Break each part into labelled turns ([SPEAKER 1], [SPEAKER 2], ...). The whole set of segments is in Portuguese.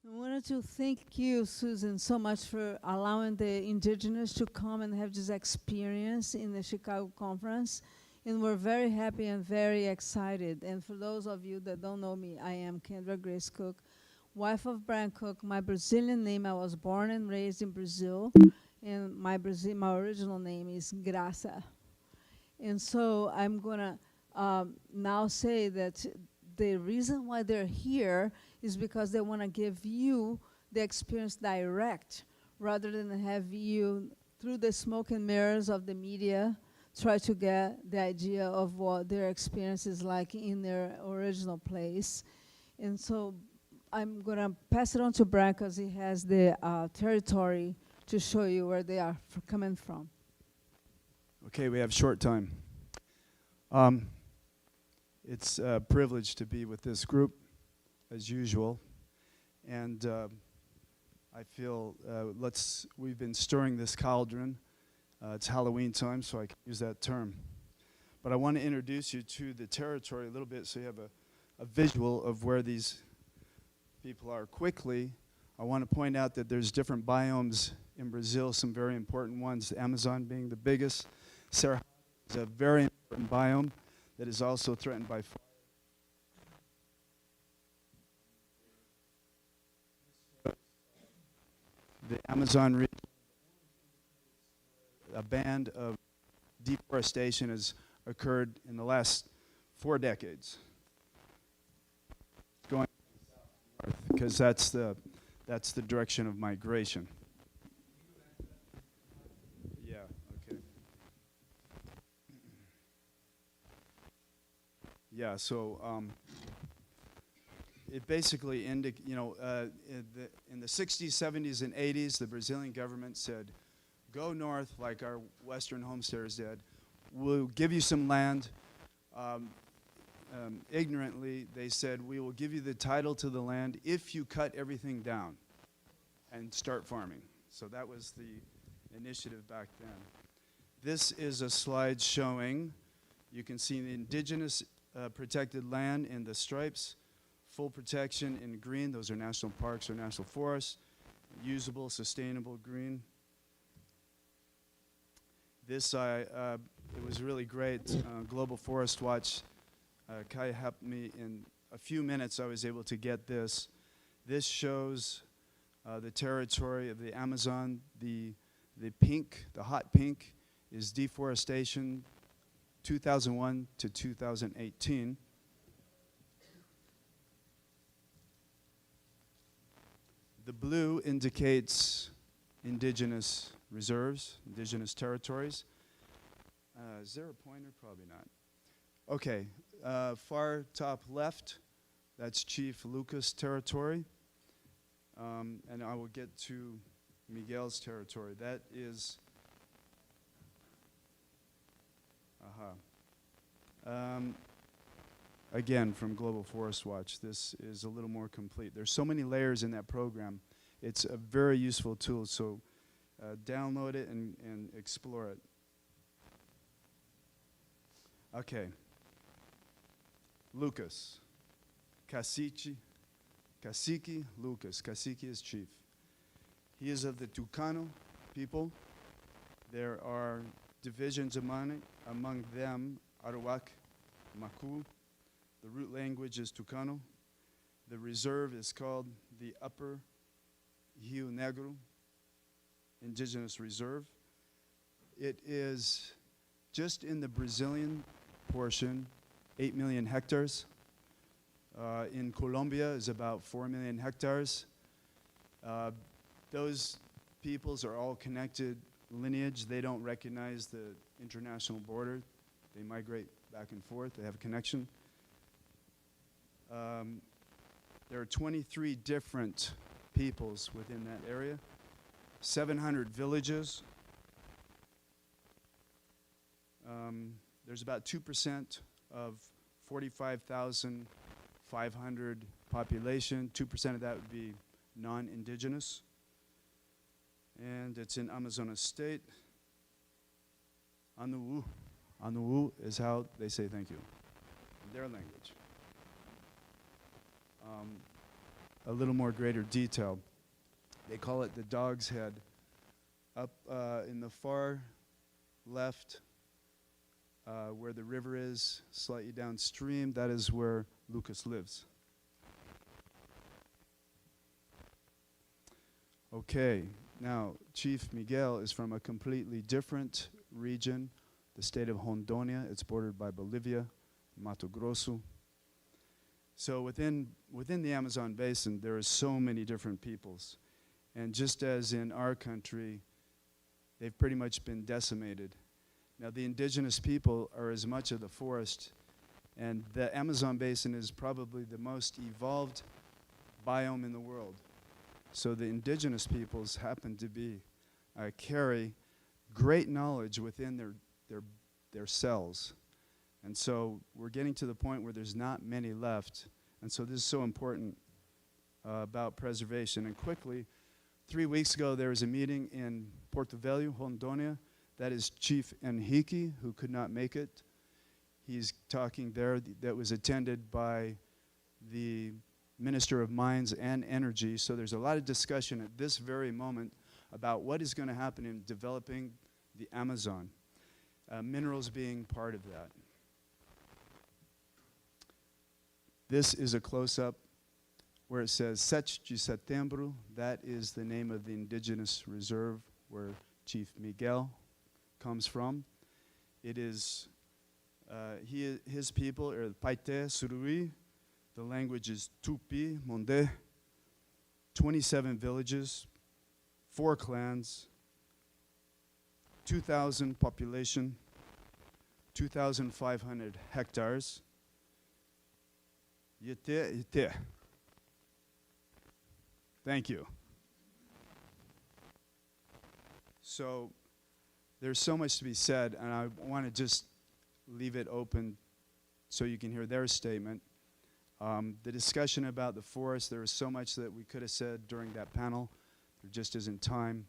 [SPEAKER 1] I wanted to thank you, Susan, so much for allowing the indigenous to come and have this experience in the Chicago conference. And we're very happy and very excited. And for those of you that don't know me, I am Kendra Grace Cook, wife of Brian Cook. My Brazilian name, I was born and raised in Brazil. And my original name is Graça. And so I'm gonna now say that the reason why they're here is because they want to give you the experience direct, rather than have you, through the smoke and mirrors of the media, try to get the idea of what their experience is like in their original place. And so I'm going to pass it on to Brian because he has the territory to show you where they are coming from.
[SPEAKER 2] Okay, we have short time. It's a privilege to be with this group, as usual, and I feel we've been stirring this cauldron. It's Halloween time, so I can use that term. But I want to introduce you to the territory a little bit so you have a visual of where these people are. Quickly, I want to point out that there's different biomes in Brazil, some very important ones, the Amazon being the biggest. Cerrado is a very important biome that is also threatened by fire. The Amazon region, a band of deforestation has occurred in the last 4 decades. Going north because that's the direction of migration. Yeah, okay. Yeah, so it basically in the 60s, 70s, and 80s, the Brazilian government said, go north like our Western homesteaders did. We'll give you some land. Ignorantly, they said, we will give you the title to the land if you cut everything down and start farming. So that was the initiative back then. This is a slide showing, you can see the indigenous protected land in the stripes, full protection in green, those are national parks or national forests, usable, sustainable green. This, it was really great. Global Forest Watch, Kai helped me in a few minutes. I was able to get this. This shows the territory of the Amazon. The pink, the hot pink, is deforestation 2001 to 2018. The blue indicates indigenous reserves, indigenous territories. Is there a pointer? Probably not. Okay, far top left, that's Chief Lucas territory. And I will get to Miguel's territory. That is, again, from Global Forest Watch, this is a little more complete. There's so many layers in that program. It's a very useful tool, so download it and explore it. Okay. Lucas. Cacique Lucas. Cacique is chief. He is of the Tucano people. There are divisions among them, Arawak, Macu. The root language is Tucano. The reserve is called the Upper Rio Negro Indigenous Reserve. It is just in the Brazilian portion, 8 million hectares. In Colombia is about 4 million hectares. Those peoples are all connected lineage. They don't recognize the international border. They migrate back and forth. They have a connection. There are 23 different peoples within that area, 700 villages. There's about 2% of 45,500 population. 2% of that would be non-indigenous. And it's in Amazonas state. Anu'u. Anu'u is how they say thank you in their language. a little more greater detail. They call it the Dog's Head. Up in the far left, where the river is, slightly downstream, that is where Lucas lives. Okay, now Chief Miguel is from a completely different region, the state of Rondônia. It's bordered by Bolivia, Mato Grosso. So within the Amazon basin, there are so many different peoples. And just as in our country, they've pretty much been decimated. Now the indigenous people are as much of the forest, and the Amazon basin is probably the most evolved biome in the world. So the indigenous peoples happen to be, carry great knowledge within their cells. And so we're getting to the point where there's not many left. And so this is so important about preservation. And quickly, 3 weeks ago, there was a meeting in Porto Velho, Rondônia. That is Chief Henrique, who could not make it. He's talking there. That was attended by the Minister of Mines and Energy. So there's a lot of discussion at this very moment about what is going to happen in developing the Amazon, minerals being part of that. This is a close-up where it says 7 de Setembro. That is the name of the indigenous reserve where Chief Miguel comes from. It is, his people are Paité, Surui. The language is Tupi, Mondé. 27 villages, 4 clans, 2,000 population, 2,500 hectares. Yete. Thank you. So there's so much to be said, and I want to just leave it open so you can hear their statement. The discussion about the forest, there was so much that we could have said during that panel. There just isn't time.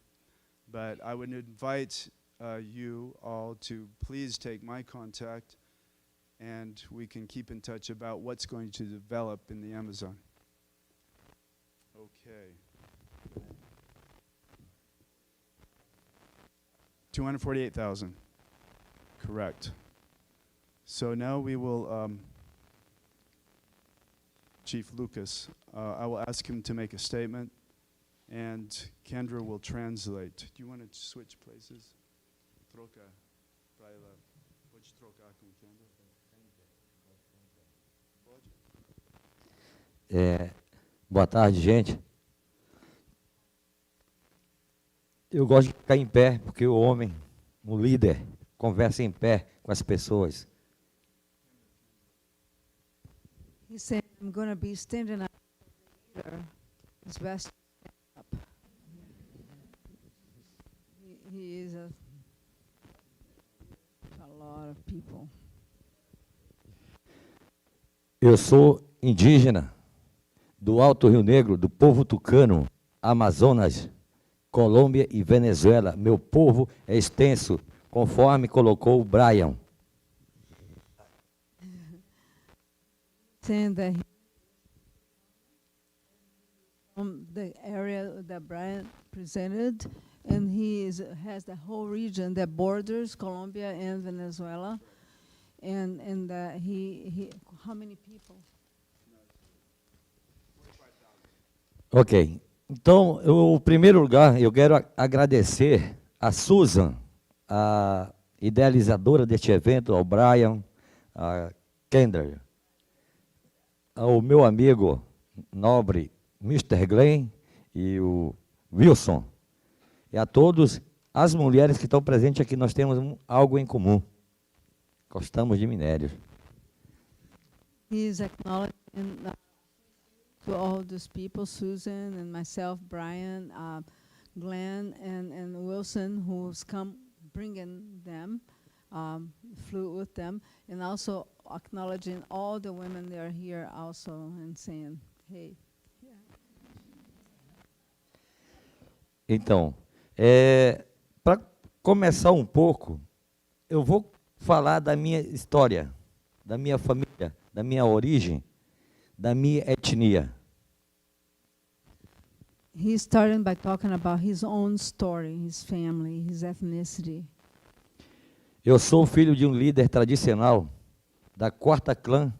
[SPEAKER 2] But I would invite you all to please take my contact, and we can keep in touch about what's going to develop in the Amazon. Okay. 248,000. Correct. So now we will, Chief Lucas, I will ask him to make a statement, and Kendra will translate. Do you want to switch places? Troca para ela. Pode trocar com Kendra? Pode?
[SPEAKER 3] Boa tarde, gente. Eu gosto de ficar em pé, porque o homem, o líder, conversa em pé com as pessoas.
[SPEAKER 1] He said, I'm going to be standing up. It's best to stand up. He is a lot of people.
[SPEAKER 3] Eu sou indígena do Alto Rio Negro, do povo tucano, Amazonas, Colômbia e Venezuela. Meu povo é extenso, conforme colocou o Brian.
[SPEAKER 1] Saying that he from the area that Brian presented, and has the whole region that borders Colombia and Venezuela, and he how many people?
[SPEAKER 3] Ok. Então, em primeiro lugar, eu quero agradecer a Susan, a idealizadora deste evento, ao Brian, a Kendra, ao meu amigo nobre Mr. Glenn e o Wilson, e a todas as mulheres que estão presentes aqui. Nós temos algo em comum. Gostamos de minérios.
[SPEAKER 1] He is acknowledging to all those people, Susan and myself, Brian, Glenn, and Wilson, who's come bringing them, flew with them, and also acknowledging all the women that are here also and saying, hey.
[SPEAKER 3] Então, para começar um pouco, eu vou falar da minha história, da minha família, da minha origem, da minha etnia.
[SPEAKER 1] He started by talking about his own story, his family, his ethnicity.
[SPEAKER 3] Eu sou filho de um líder tradicional da quarta clã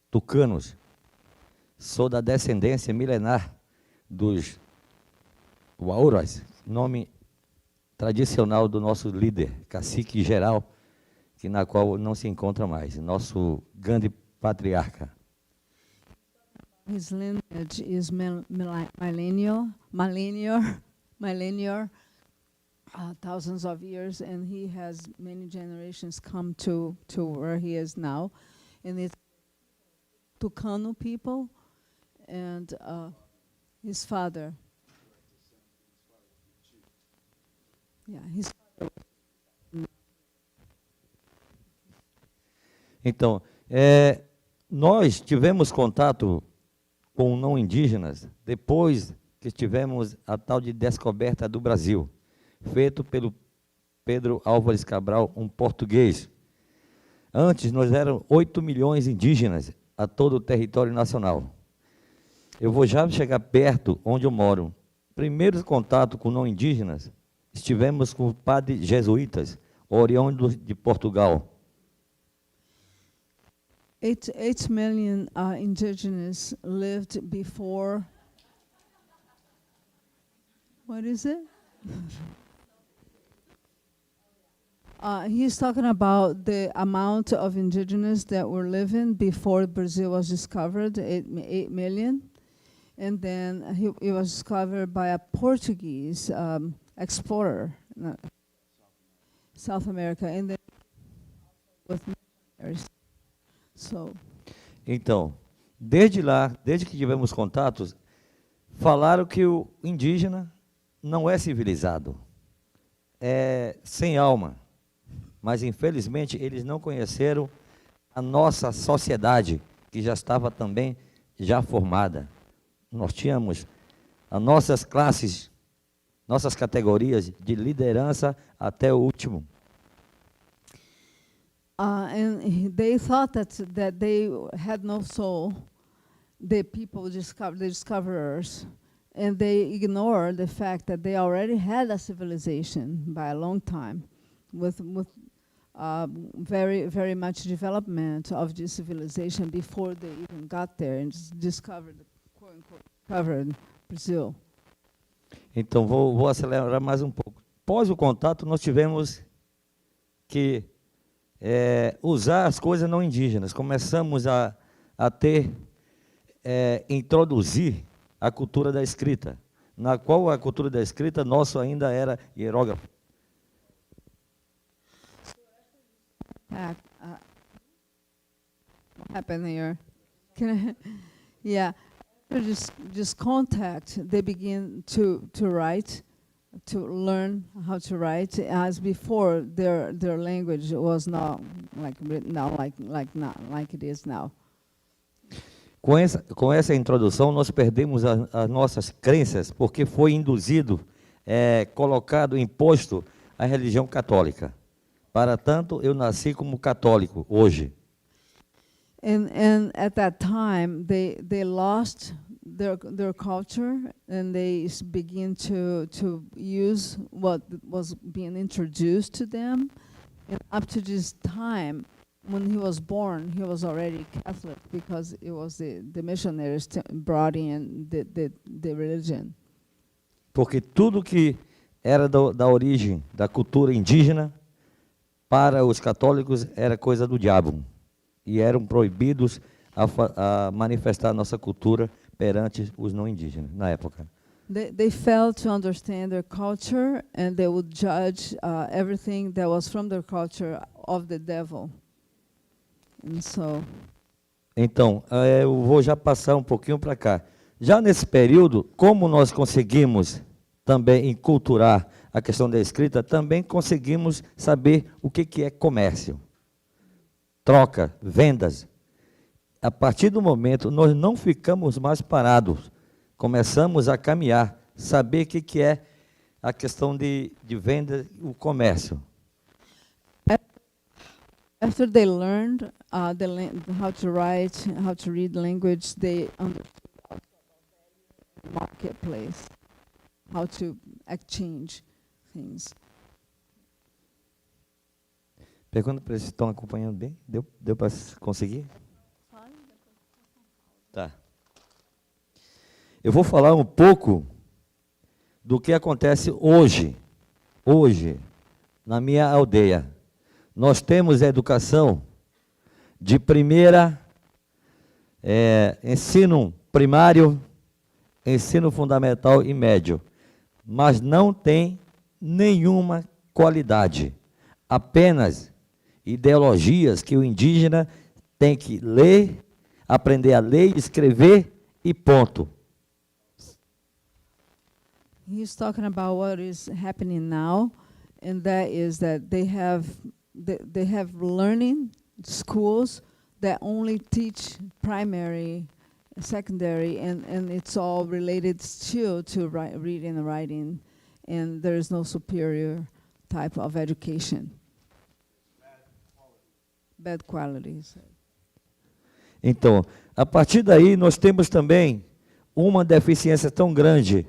[SPEAKER 3] Tucanos. Sou da descendência milenar dos Wauras, nome tradicional do nosso líder, cacique geral, que na qual não se encontra mais, nosso grande patriarca.
[SPEAKER 1] His lineage is millennial, thousands of years, and he has many generations come to where he is now, and it's Tucano people, and his father. Yeah, his.
[SPEAKER 3] Então, nós tivemos contato com não indígenas depois que tivemos a tal de descoberta do Brasil, feito pelo Pedro Álvares Cabral, um português. Antes, nós éramos 8 milhões de indígenas a todo o território nacional. Eu vou já chegar perto onde eu moro. Primeiro contato com não indígenas, estivemos com padres jesuítas, oriundos de Portugal.
[SPEAKER 1] 8 million indigenous lived before. What is it? He's talking about the amount of indigenous that were living before Brazil was discovered, 8 million. And then it was discovered by a Portuguese explorer, South America, and then with missionaries. So.
[SPEAKER 3] Então, desde lá, desde que tivemos contatos, falaram que o indígena não é civilizado, é sem alma. Mas, infelizmente, eles não conheceram a nossa sociedade, que já estava também já formada. Nós tínhamos as nossas classes, nossas categorias de liderança até o último.
[SPEAKER 1] And they thought that they had no soul, the people the discoverers, and they ignored the fact that they already had a civilization by a long time, with very, very much development of this civilization before they even got there and discovered, quote unquote, discovered Brazil.
[SPEAKER 3] Então, vou acelerar mais um pouco. Após o contato, nós tivemos que usar as coisas não indígenas. Começamos a introduzir a cultura da escrita, na qual a cultura da escrita nosso ainda era hierógrafo.
[SPEAKER 1] What happened here? Yeah, after this contact, they begin to write, to learn how to write. As before, their language was not like written now, like it is now.
[SPEAKER 3] Com essa introdução, nós perdemos as nossas crenças, porque foi induzido, colocado, imposto a religião católica. Para tanto, eu nasci como católico hoje.
[SPEAKER 1] And at that time, they lost their culture, and they begin to use what was being introduced to them. And up to this time, when he was born, he was already Catholic because it was the missionaries brought in the religion.
[SPEAKER 3] Porque tudo que era da origem da cultura indígena, para os católicos era coisa do diabo. E eram proibidos a manifestar a nossa cultura perante os não indígenas, na época.
[SPEAKER 1] They failed to understand their culture, and they would judge everything that was from their culture of the devil. And so.
[SPEAKER 3] Então, eu vou já passar um pouquinho para cá. Já nesse período, como nós conseguimos também enculturar a questão da escrita, também conseguimos saber o que é comércio, troca, vendas. A partir do momento, nós não ficamos mais parados, começamos a caminhar, saber o que é a questão de venda, o comércio.
[SPEAKER 1] After they learned how to write, how to read language, they understood the marketplace. how to exchange things.
[SPEAKER 3] Pergunta para eles se estão acompanhando bem. Deu para conseguir? Tá. Eu vou falar um pouco do que acontece hoje, na minha aldeia. Nós temos a educação de primeira, ensino primário, ensino fundamental e médio, mas não tem nenhuma qualidade, apenas ideologias que o indígena tem que ler, aprender a ler, escrever e ponto.
[SPEAKER 1] He's talking about what is happening now, and that is that they have learning schools that only teach primary, secondary, and it's all related still to reading and writing, and there is no superior type of education. Bad qualities.
[SPEAKER 3] Então, a partir daí, nós temos também uma deficiência tão grande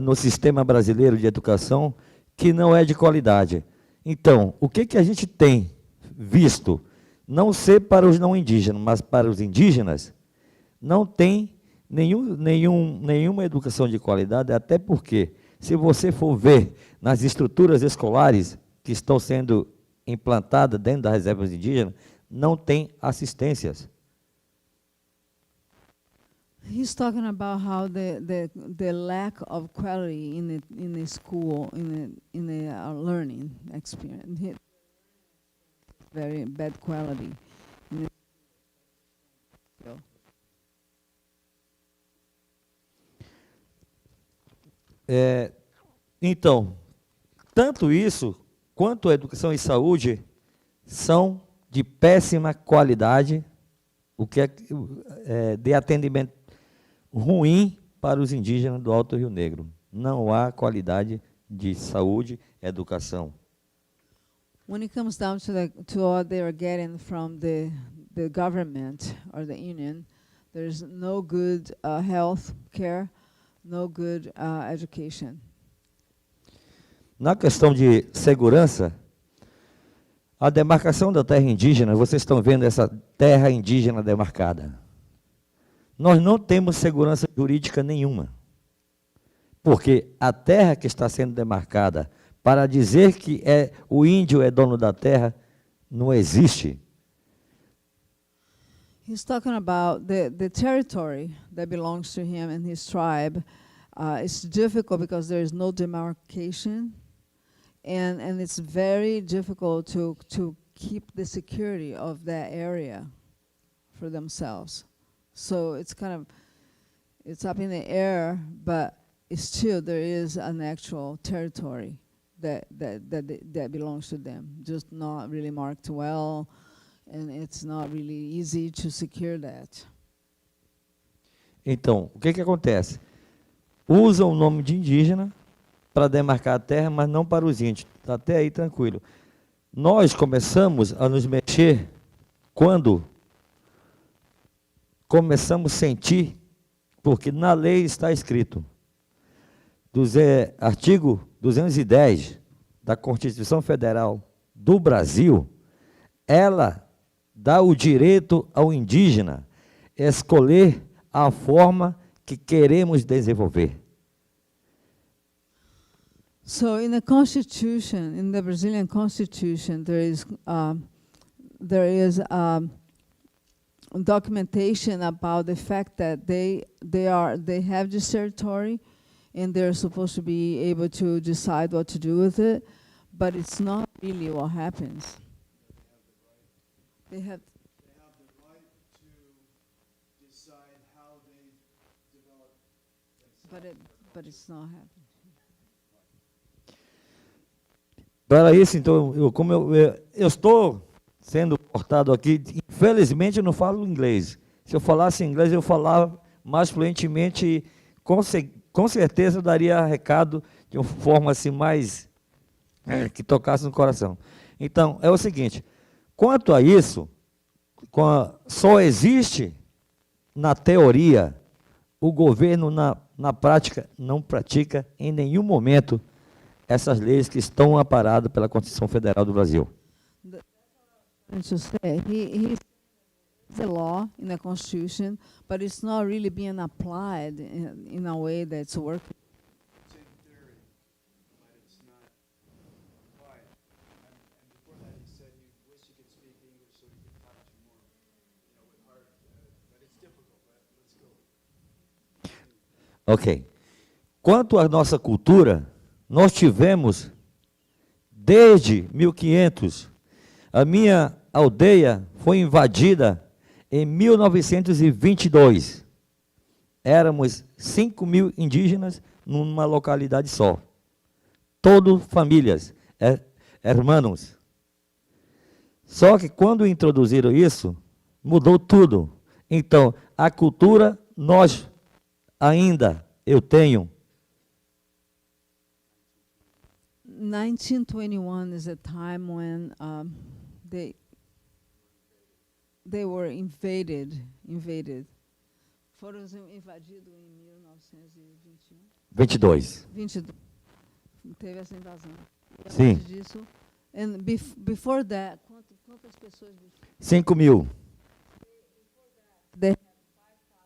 [SPEAKER 3] no sistema brasileiro de educação, que não é de qualidade. Então, o que a gente tem visto, não ser para os não indígenas, mas para os indígenas, não tem nenhuma educação de qualidade, até porque, se você for ver nas estruturas escolares que estão sendo implantadas dentro das reservas indígenas, não tem assistências.
[SPEAKER 1] He's talking about how the lack of quality in the school, in the learning experience, very bad quality.
[SPEAKER 3] Então, tanto isso quanto a educação e saúde são de péssima qualidade, o que é de atendimento ruim para os indígenas do Alto Rio Negro. Não há qualidade de saúde e educação.
[SPEAKER 1] When it comes down to what they are getting from the government or the union, there's no good health care, no good education.
[SPEAKER 3] Na questão de segurança, a demarcação da terra indígena, vocês estão vendo essa terra indígena demarcada. Nós não temos segurança jurídica nenhuma, porque a terra que está sendo demarcada, para dizer que o índio é dono da terra, não existe.
[SPEAKER 1] He's talking about the territory that belongs to him and his tribe. It's difficult because there is no demarcation, and it's very difficult to keep the security of that area for themselves. So it's up in the air, but still there is an actual territory that belongs to them, just not really marked well, and it's not really easy to secure that.
[SPEAKER 3] Então, o que acontece? Usam o nome de indígena para demarcar a terra, mas não para os índios. Está até aí tranquilo. Nós começamos a nos mexer quando começamos a sentir, porque na lei está escrito, artigo 210 da Constituição Federal do Brasil, ela dá o direito ao indígena escolher a forma que queremos desenvolver.
[SPEAKER 1] So in the Constitution, in the Brazilian Constitution, there is documentation about the fact that they have this territory, and they're supposed to be able to decide what to do with it, but it's not really what happens. They have
[SPEAKER 2] the right to decide how they develop.
[SPEAKER 1] but it's not happening.
[SPEAKER 3] Para isso, então, eu estou sendo cortado aqui, infelizmente eu não falo inglês. Se eu falasse inglês, eu falava mais fluentemente e com certeza eu daria recado de uma forma assim mais que tocasse no coração. Então, é o seguinte, quanto a isso, só existe na teoria o governo, na prática, não pratica em nenhum momento essas leis que estão amparadas pela Constituição Federal do Brasil.
[SPEAKER 1] And to say, he the law in the Constitution, but it's not really being applied in a way that's working.
[SPEAKER 2] It's in theory, but it's not applied. And before that, he said he wished he could speak English so he could talk to you more, with heart. But it's difficult. Let's go.
[SPEAKER 3] Ok. Quanto à nossa cultura, nós tivemos, desde 1500, a minha aldeia foi invadida em 1922. Éramos 5.000 indígenas numa localidade só. Todos famílias, hermanos. Só que quando introduziram isso, mudou tudo. Então, a cultura, eu tenho.
[SPEAKER 1] 1921 is a time when they were invaded. Foram invadidos em 1921.
[SPEAKER 3] 22.
[SPEAKER 1] 22. Teve essa invasão. E
[SPEAKER 3] Sim.
[SPEAKER 1] antes disso, and before that, quantas pessoas?
[SPEAKER 3] 5.000.
[SPEAKER 1] They had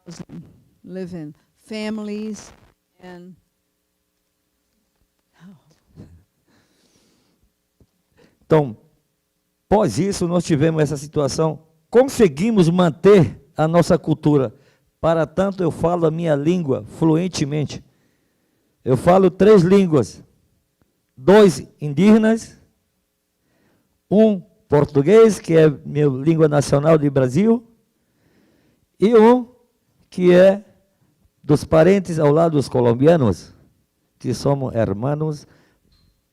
[SPEAKER 1] 5,000 living families and
[SPEAKER 3] Então, após isso, nós tivemos essa situação, conseguimos manter a nossa cultura. Para tanto, eu falo a minha língua fluentemente. Eu falo 3 línguas, 2 indígenas, 1 português, que é minha língua nacional do Brasil, e 1 que é dos parentes ao lado dos colombianos, que somos hermanos.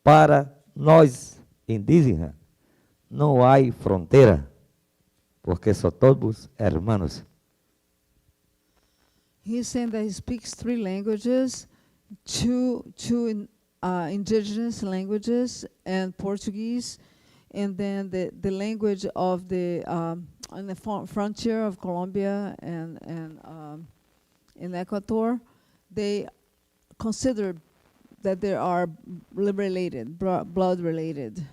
[SPEAKER 3] Para nós indígenas, não há fronteira, porque são todos hermanos.
[SPEAKER 1] he's saying that he speaks 3 languages, two indigenous languages and Portuguese, and then the language of the on the frontier of Colombia and in Ecuador. They consider that they are related, blood related.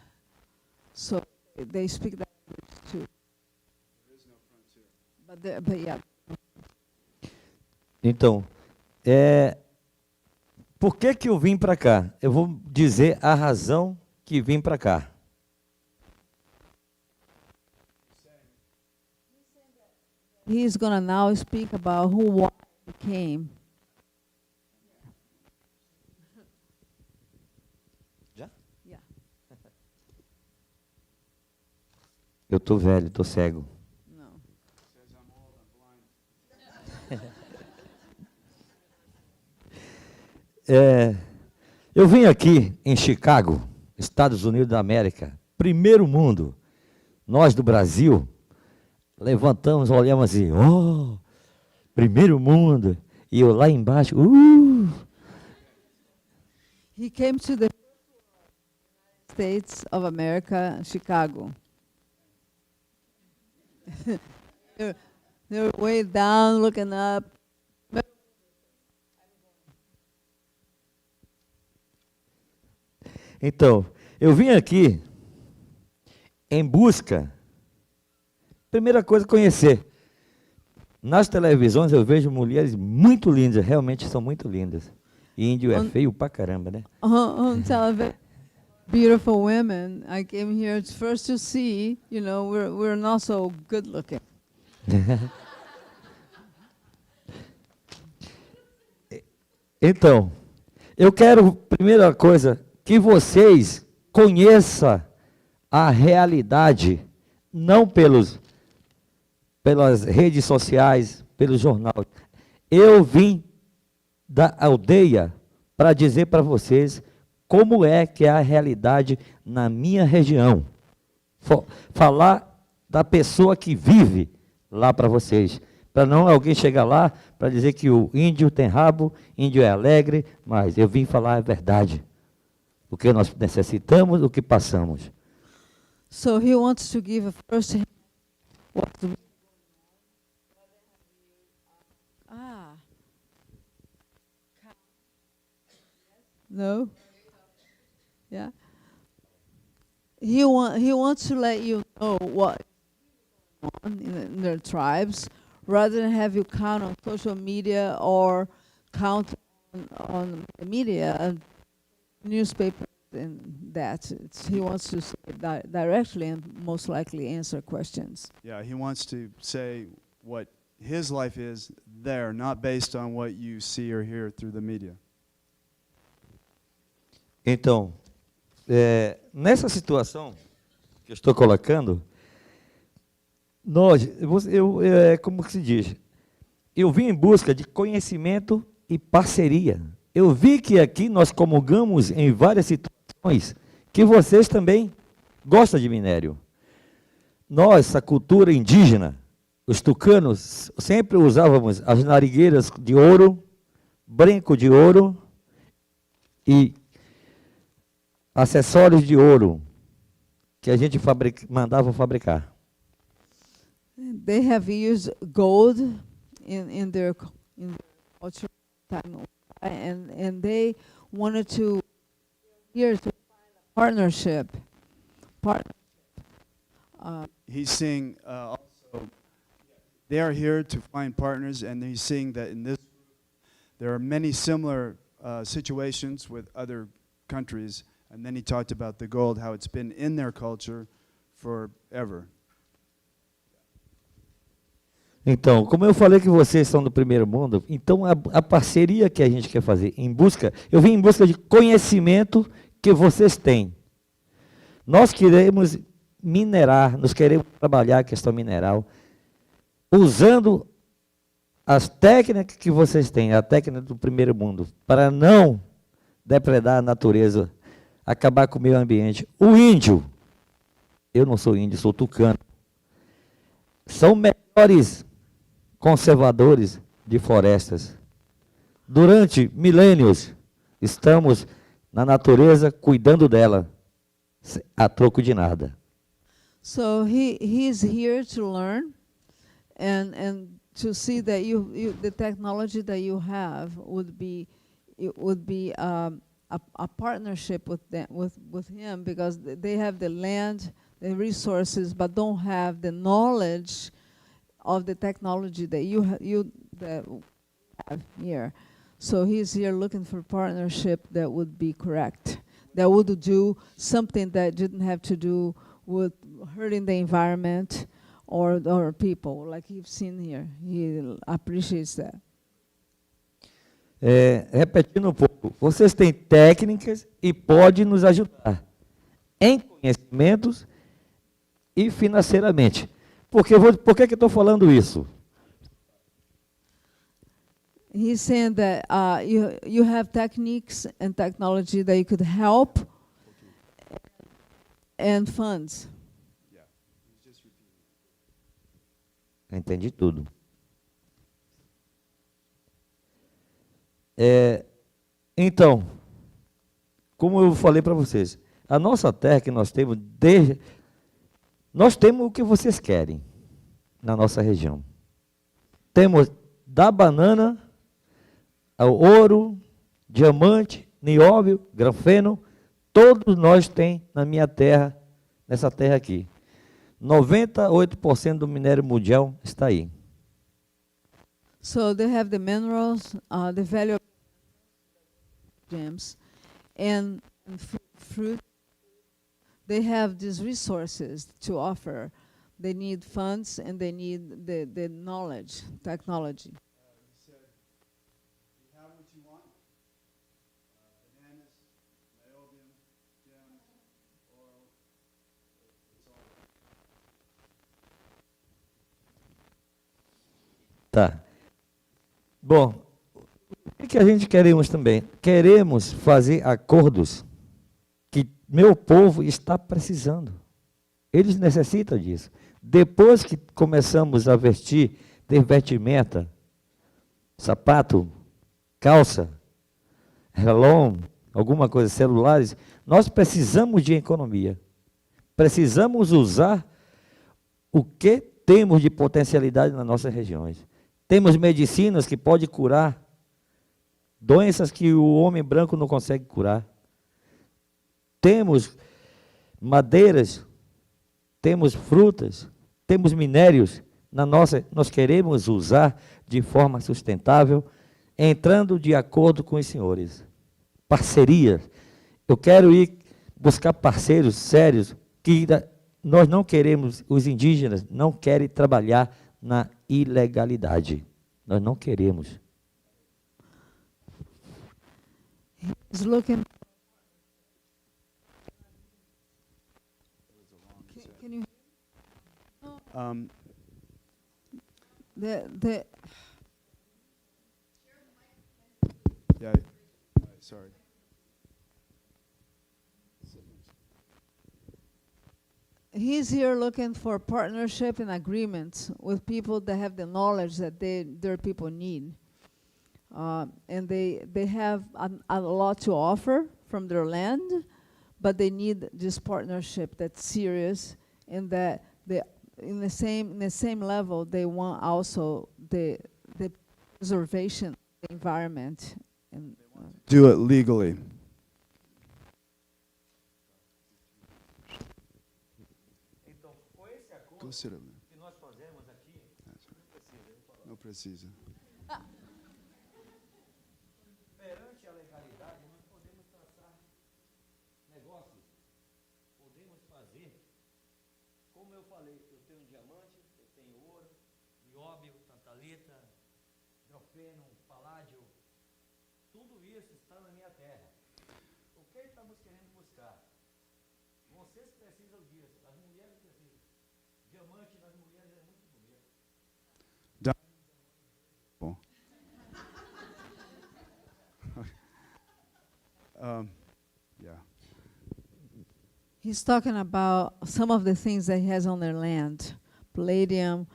[SPEAKER 1] So they speak that language too.
[SPEAKER 2] There is no frontier.
[SPEAKER 1] But yeah.
[SPEAKER 3] Então, por que eu vim para cá? Eu vou dizer a razão que vim para cá.
[SPEAKER 1] He's going to now speak about why he came.
[SPEAKER 3] Já?
[SPEAKER 1] Yeah.
[SPEAKER 3] Eu estou velho, estou cego.
[SPEAKER 1] No.
[SPEAKER 2] Says I'm old, I'm blind.
[SPEAKER 3] Eu vim aqui em Chicago, Estados Unidos da América, primeiro mundo. Nós do Brasil levantamos, olhamos assim, primeiro mundo. E eu lá embaixo,
[SPEAKER 1] He came to the States of America, Chicago. They were way down, looking up.
[SPEAKER 3] Então, eu vim aqui em busca, primeira coisa, conhecer. Nas televisões eu vejo mulheres muito lindas, realmente são muito lindas. E índio é feio pra caramba, né?
[SPEAKER 1] On television, beautiful women. I came here first to see, we're not so good looking.
[SPEAKER 3] Então, eu quero, primeira coisa, que vocês conheçam a realidade, não pelas redes sociais, pelos jornais. Eu vim da aldeia para dizer para vocês como é que é a realidade na minha região. Falar da pessoa que vive lá para vocês. Para não alguém chegar lá para dizer que o índio tem rabo, índio é alegre, mas eu vim falar a verdade. O que nós necessitamos, o que passamos.
[SPEAKER 1] So he wants to give a first No? Yeah. He wants to let you know what on in their tribes, rather than have you count on social media or count on the media and newspaper and that. He wants to say it directly and most likely answer questions.
[SPEAKER 2] Yeah, he wants to say what his life is there, not based on what you see or hear through the media.
[SPEAKER 3] Então, nessa situação que eu estou colocando, como que se diz? Eu vim em busca de conhecimento e parceria. Eu vi que aqui nós comungamos em várias situações que vocês também gostam de minério. Nós, a cultura indígena, os tucanos, sempre usávamos as narigueiras de ouro, brinco de ouro e acessórios de ouro que a gente mandava fabricar.
[SPEAKER 1] They have used gold in their culture, and they wanted to here to find a partnership.
[SPEAKER 2] He's seeing also, they are here to find partners, and he's seeing that in this, there are many similar situations with other countries. And then he talked about the gold, how it's been in their culture forever.
[SPEAKER 3] Então, como eu falei que vocês são do primeiro mundo, então a parceria que a gente quer fazer, eu vim em busca de conhecimento que vocês têm. Nós queremos minerar, nós queremos trabalhar a questão mineral, usando as técnicas que vocês têm, a técnica do primeiro mundo, para não depredar a natureza, acabar com o meio ambiente. O índio, eu não sou índio, sou tucano, são melhores conservadores de florestas. Durante milênios, estamos na natureza cuidando dela, a troco de nada.
[SPEAKER 1] So he's here to learn and to see that the technology that you have would be a partnership with him, because they have the land, the resources, but don't have the knowledge of the technology that you have here. So he's here looking for partnership that would be correct, that would do something that didn't have to do with hurting the environment or people, like you've seen here. He appreciates that.
[SPEAKER 3] Repetindo um pouco, vocês têm técnicas e podem nos ajudar em conhecimentos e financeiramente. Por que eu estou falando isso?
[SPEAKER 1] He's saying that you have techniques and technology that you could help and funds.
[SPEAKER 3] Entendi tudo. Então, como eu falei para vocês, a nossa terra que nós temos o que vocês querem na nossa região. Temos da banana ao ouro, diamante, nióbio, grafeno, todos nós tem na minha terra, nessa terra aqui. 98% do minério mundial está aí.
[SPEAKER 1] So they have the minerals, the value of gems, and fruit. They have these resources to offer. They need funds and they need the knowledge, technology.
[SPEAKER 2] He said, you have what you want, bananas, niobium, gems, oil, it's all there.
[SPEAKER 3] Tá. Bom, o que a gente queremos também? Queremos fazer acordos que meu povo está precisando. Eles necessitam disso. Depois que começamos a ter vestimenta, sapato, calça, relógio, alguma coisa, celulares, nós precisamos de economia. Precisamos usar o que temos de potencialidade nas nossas regiões. Temos medicinas que podem curar doenças que o homem branco não consegue curar. Temos madeiras, temos frutas, temos minérios nós queremos usar de forma sustentável, entrando de acordo com os senhores. Parceria. Eu quero ir buscar parceiros sérios que nós não queremos, os indígenas não querem trabalhar na ilegalidade. Nós não queremos.
[SPEAKER 1] He's looking. Can you the
[SPEAKER 2] Yeah. Sorry.
[SPEAKER 1] he's here looking for partnership and agreements with people that have the knowledge that their people need. And they have a lot to offer from their land, but they need this partnership that's serious, and that they in the same level they want also the preservation of the environment. And
[SPEAKER 2] Do it legally. Go sit up. Não precisa.
[SPEAKER 3] Perante a legalidade, nós podemos traçar negócios, podemos fazer, como eu falei, eu tenho diamante, eu tenho ouro, nióbio, tantalita, grafeno, paládio, tudo isso está na minha terra. O que estamos querendo buscar? Vocês precisam disso, as mulheres precisam. Diamante nas mulheres é muito bonito.
[SPEAKER 2] Bom. Yeah.
[SPEAKER 1] he's talking about some of the things that he has on their land: palladium,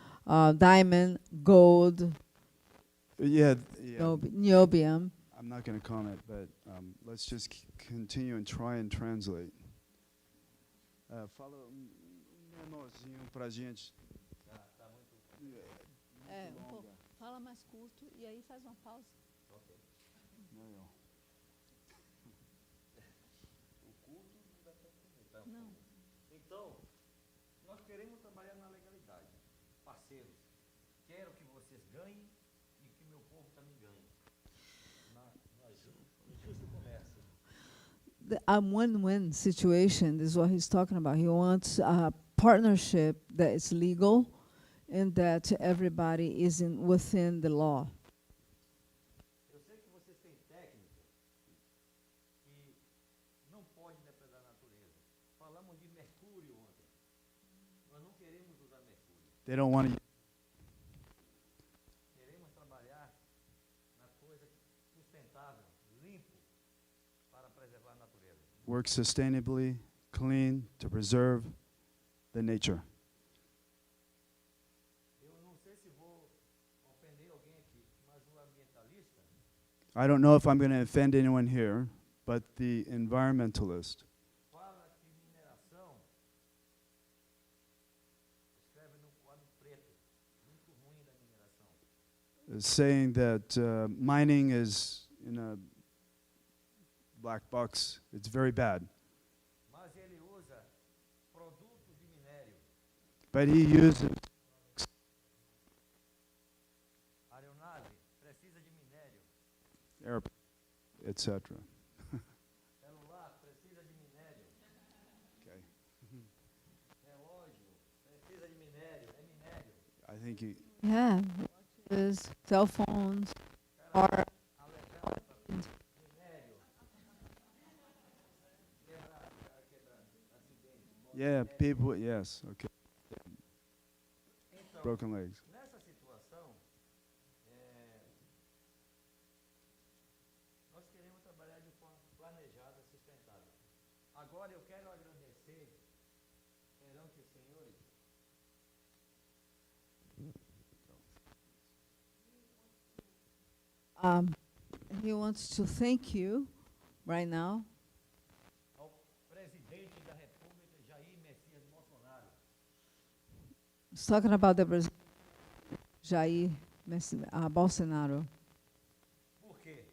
[SPEAKER 1] diamond, gold,
[SPEAKER 2] Yeah.
[SPEAKER 1] niobium.
[SPEAKER 2] I'm not going to comment, but let's just continue and try and translate. Fala menorzinho pra gente.
[SPEAKER 1] Fala mais curto e aí faz uma pausa. Não.
[SPEAKER 3] Então, nós queremos trabalhar na legalidade. Parceiros, quero que vocês ganhem e que meu povo também ganhe. No justo comércio.
[SPEAKER 1] A win-win situation is what he's talking about. He wants a partnership that is legal and that everybody is within the law.
[SPEAKER 3] Eu sei que vocês têm técnica que não pode depredar a natureza. Falamos de mercúrio ontem. Nós não queremos usar mercúrio.
[SPEAKER 2] They don't want to.
[SPEAKER 3] Queremos trabalhar na coisa sustentável, limpo, para preservar a natureza.
[SPEAKER 2] Work sustainably, clean, to preserve the nature.
[SPEAKER 3] Eu não sei se vou ofender alguém aqui, mas o ambientalista
[SPEAKER 2] I don't know if I'm going to offend anyone here, but the environmentalist
[SPEAKER 3] fala que mineração, escreve num quadro preto, muito ruim da mineração.
[SPEAKER 2] is saying that mining is in a black box. It's very bad.
[SPEAKER 3] Mas ele usa produtos de minério,
[SPEAKER 2] But he uses
[SPEAKER 3] aeronave, precisa de minério,
[SPEAKER 2] air, etc.
[SPEAKER 3] celular, precisa de minério,
[SPEAKER 2] Okay.
[SPEAKER 3] relógio, precisa de minério, é minério.
[SPEAKER 2] I think he,
[SPEAKER 1] Yeah, watches, cell phones, or
[SPEAKER 3] Alegão, minério, quebrar, acidente.
[SPEAKER 2] yeah, people, yes, okay.
[SPEAKER 3] Então,
[SPEAKER 2] Broken legs.
[SPEAKER 3] nessa situação, nós queremos trabalhar de forma planejada, sustentável. Agora eu quero agradecer perante os senhores
[SPEAKER 1] he wants to thank you right now.
[SPEAKER 3] ao presidente da República, Jair Messias Bolsonaro,
[SPEAKER 1] He's talking about the President Jair Bolsonaro.
[SPEAKER 3] Por quê?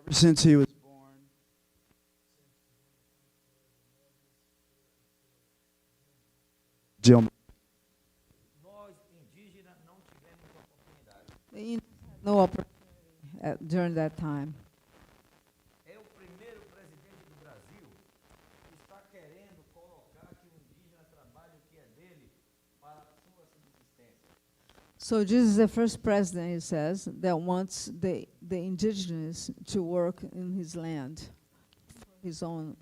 [SPEAKER 2] Ever since he was born, Dilma.
[SPEAKER 3] Nós, indígenas, não tivemos oportunidade.
[SPEAKER 1] The Indians had no opportunity during that time.
[SPEAKER 3] É o primeiro presidente do Brasil que está querendo colocar que o indígena trabalhe o que é dele para a sua subsistência.
[SPEAKER 1] So this is the first president, he says, that wants the indigenous to work in his land for his own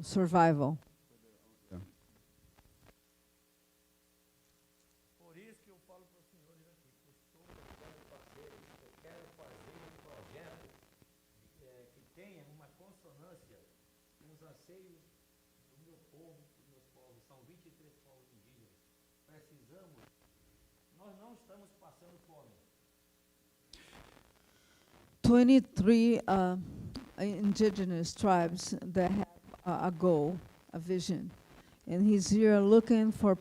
[SPEAKER 1] survival.
[SPEAKER 3] Por isso que eu falo para os senhores aqui, que estou tentando fazer, eu quero fazer um projeto que tenha uma consonância com os anseios do meu povo, dos meus povos. São 23 povos indígenas. Precisamos, nós não estamos passando fome.
[SPEAKER 1] 23 indigenous tribes that have a goal, a vision. And he's here looking for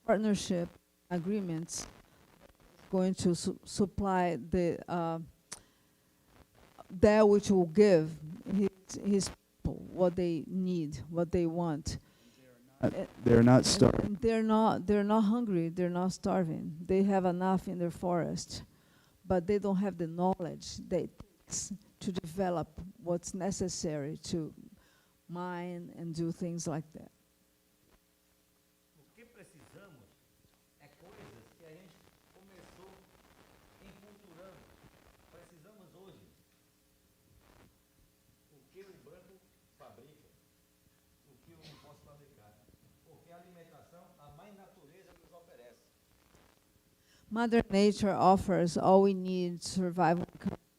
[SPEAKER 1] partnership agreements going to supply that which will give his people what they need, what they want.
[SPEAKER 2] They're not
[SPEAKER 1] And
[SPEAKER 2] starving.
[SPEAKER 1] they're not hungry, they're not starving. They have enough in their forest, but they don't have the knowledge that it takes to develop what's necessary to mine and do things like that.
[SPEAKER 3] O que precisamos é coisas que a gente começou enculturando. Precisamos hoje. O que o branco fabrica, o que eu não posso fabricar. Porque a alimentação, a mãe natureza nos oferece.
[SPEAKER 1] Mother Nature offers all we need to survive: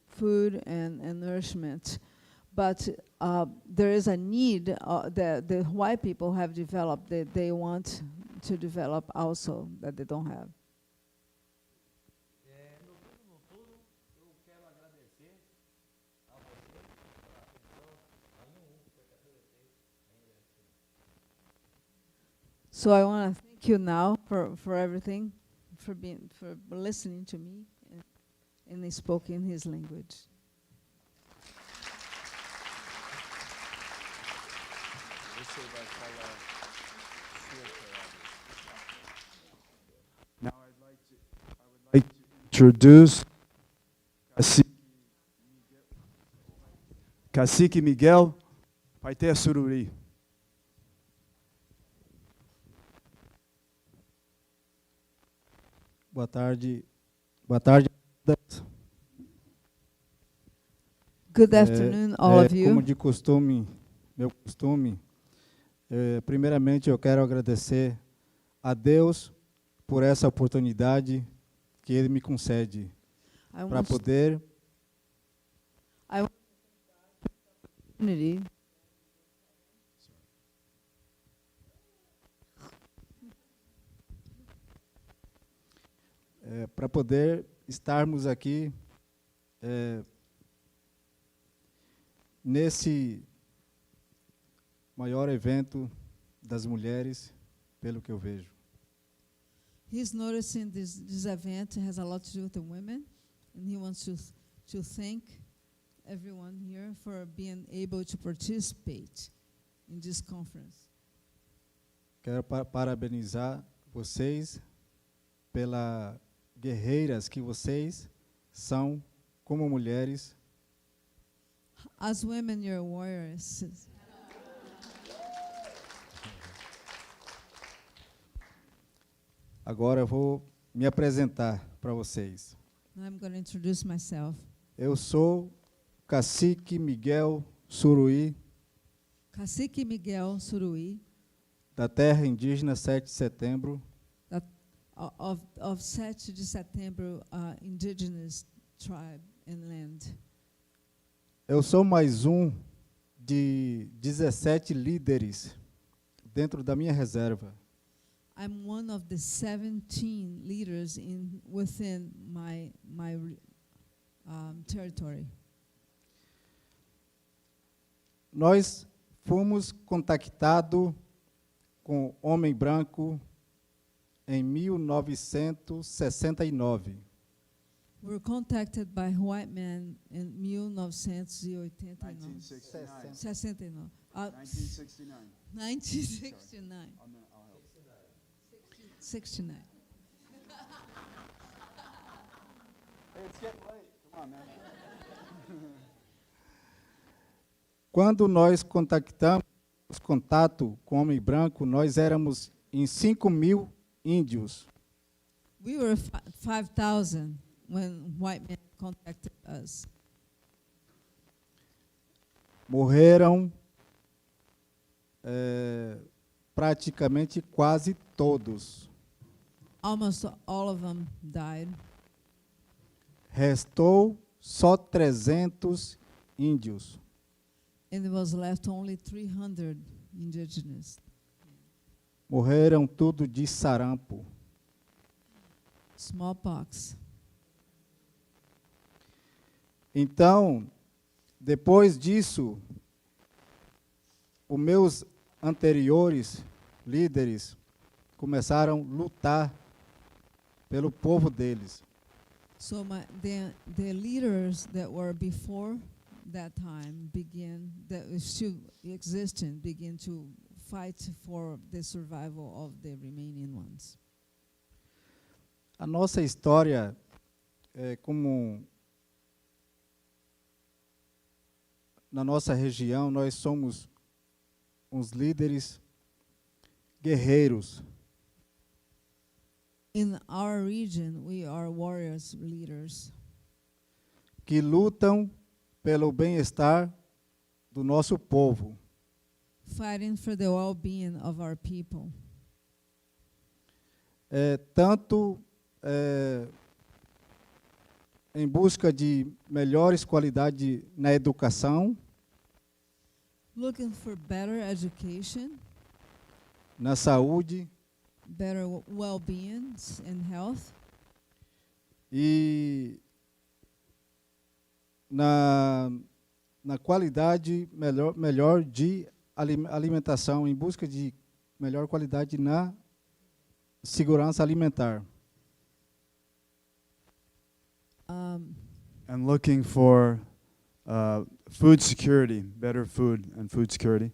[SPEAKER 1] food and nourishment. But there is a need that the white people have developed that they want to develop also, that they don't have.
[SPEAKER 3] No tudo, eu quero agradecer a vocês pela atenção. Aí foi que agradecer.
[SPEAKER 1] So I want to thank you now for everything, for listening to me, and he spoke in his language.
[SPEAKER 2] Now I would like to introduce Cacique Miguel Paité Sururi.
[SPEAKER 4] Boa tarde. Boa tarde.
[SPEAKER 1] Good afternoon, all of
[SPEAKER 4] Como
[SPEAKER 1] you.
[SPEAKER 4] de costume, meu costume, primeiramente eu quero agradecer a Deus por essa oportunidade que Ele me concede
[SPEAKER 1] I
[SPEAKER 4] para
[SPEAKER 1] want
[SPEAKER 4] poder
[SPEAKER 1] opportunity
[SPEAKER 4] para poder estarmos aqui nesse maior evento das mulheres, pelo que eu vejo.
[SPEAKER 1] He's noticing this event has a lot to do with the women, and he wants to thank everyone here for being able to participate in this conference.
[SPEAKER 4] Quero parabenizar vocês pela guerreiras que vocês são como mulheres.
[SPEAKER 1] As women, you're warriors.
[SPEAKER 4] Agora eu vou me apresentar para vocês.
[SPEAKER 1] I'm going to introduce myself.
[SPEAKER 4] Eu sou Cacique Miguel Sururi,
[SPEAKER 1] Cacique Miguel Surui,
[SPEAKER 4] da terra indígena 7 de setembro,
[SPEAKER 1] of 7 de setembro indigenous tribe and land.
[SPEAKER 4] Eu sou mais um de 17 líderes dentro da minha reserva.
[SPEAKER 1] I'm one of the 17 leaders within my territory.
[SPEAKER 4] Nós fomos contactados com Homem Branco em 1969.
[SPEAKER 1] We were contacted by white men in 1989.
[SPEAKER 2] 1969.
[SPEAKER 1] 69.
[SPEAKER 2] 1969.
[SPEAKER 1] 1969.
[SPEAKER 2] I'll help.
[SPEAKER 1] 69.
[SPEAKER 2] Hey, it's getting late. Come on, man.
[SPEAKER 4] Quando nós contactamos contato com o Homem Branco, nós éramos em 5.000 índios.
[SPEAKER 1] We were 5,000 when white men contacted us.
[SPEAKER 4] Morreram praticamente quase todos.
[SPEAKER 1] Almost all of them died.
[SPEAKER 4] Restou só 300 índios.
[SPEAKER 1] And there was left only 300 indigenous.
[SPEAKER 4] Morreram tudo de sarampo.
[SPEAKER 1] Smallpox.
[SPEAKER 4] Então, depois disso, os meus anteriores líderes começaram a lutar pelo povo deles.
[SPEAKER 1] So the leaders that were before that time that is still existing begin to fight for the survival of the remaining ones.
[SPEAKER 4] A nossa história como na nossa região nós somos uns líderes guerreiros.
[SPEAKER 1] In our region, we are warriors, leaders,
[SPEAKER 4] Que lutam pelo bem-estar do nosso povo.
[SPEAKER 1] fighting for the well-being of our people.
[SPEAKER 4] Tanto em busca de melhores qualidades na educação,
[SPEAKER 1] Looking for better education,
[SPEAKER 4] na saúde
[SPEAKER 1] better well-being and health,
[SPEAKER 4] e na qualidade melhor de alimentação, em busca de melhor qualidade na segurança alimentar.
[SPEAKER 2] And looking for food security, better food and food security.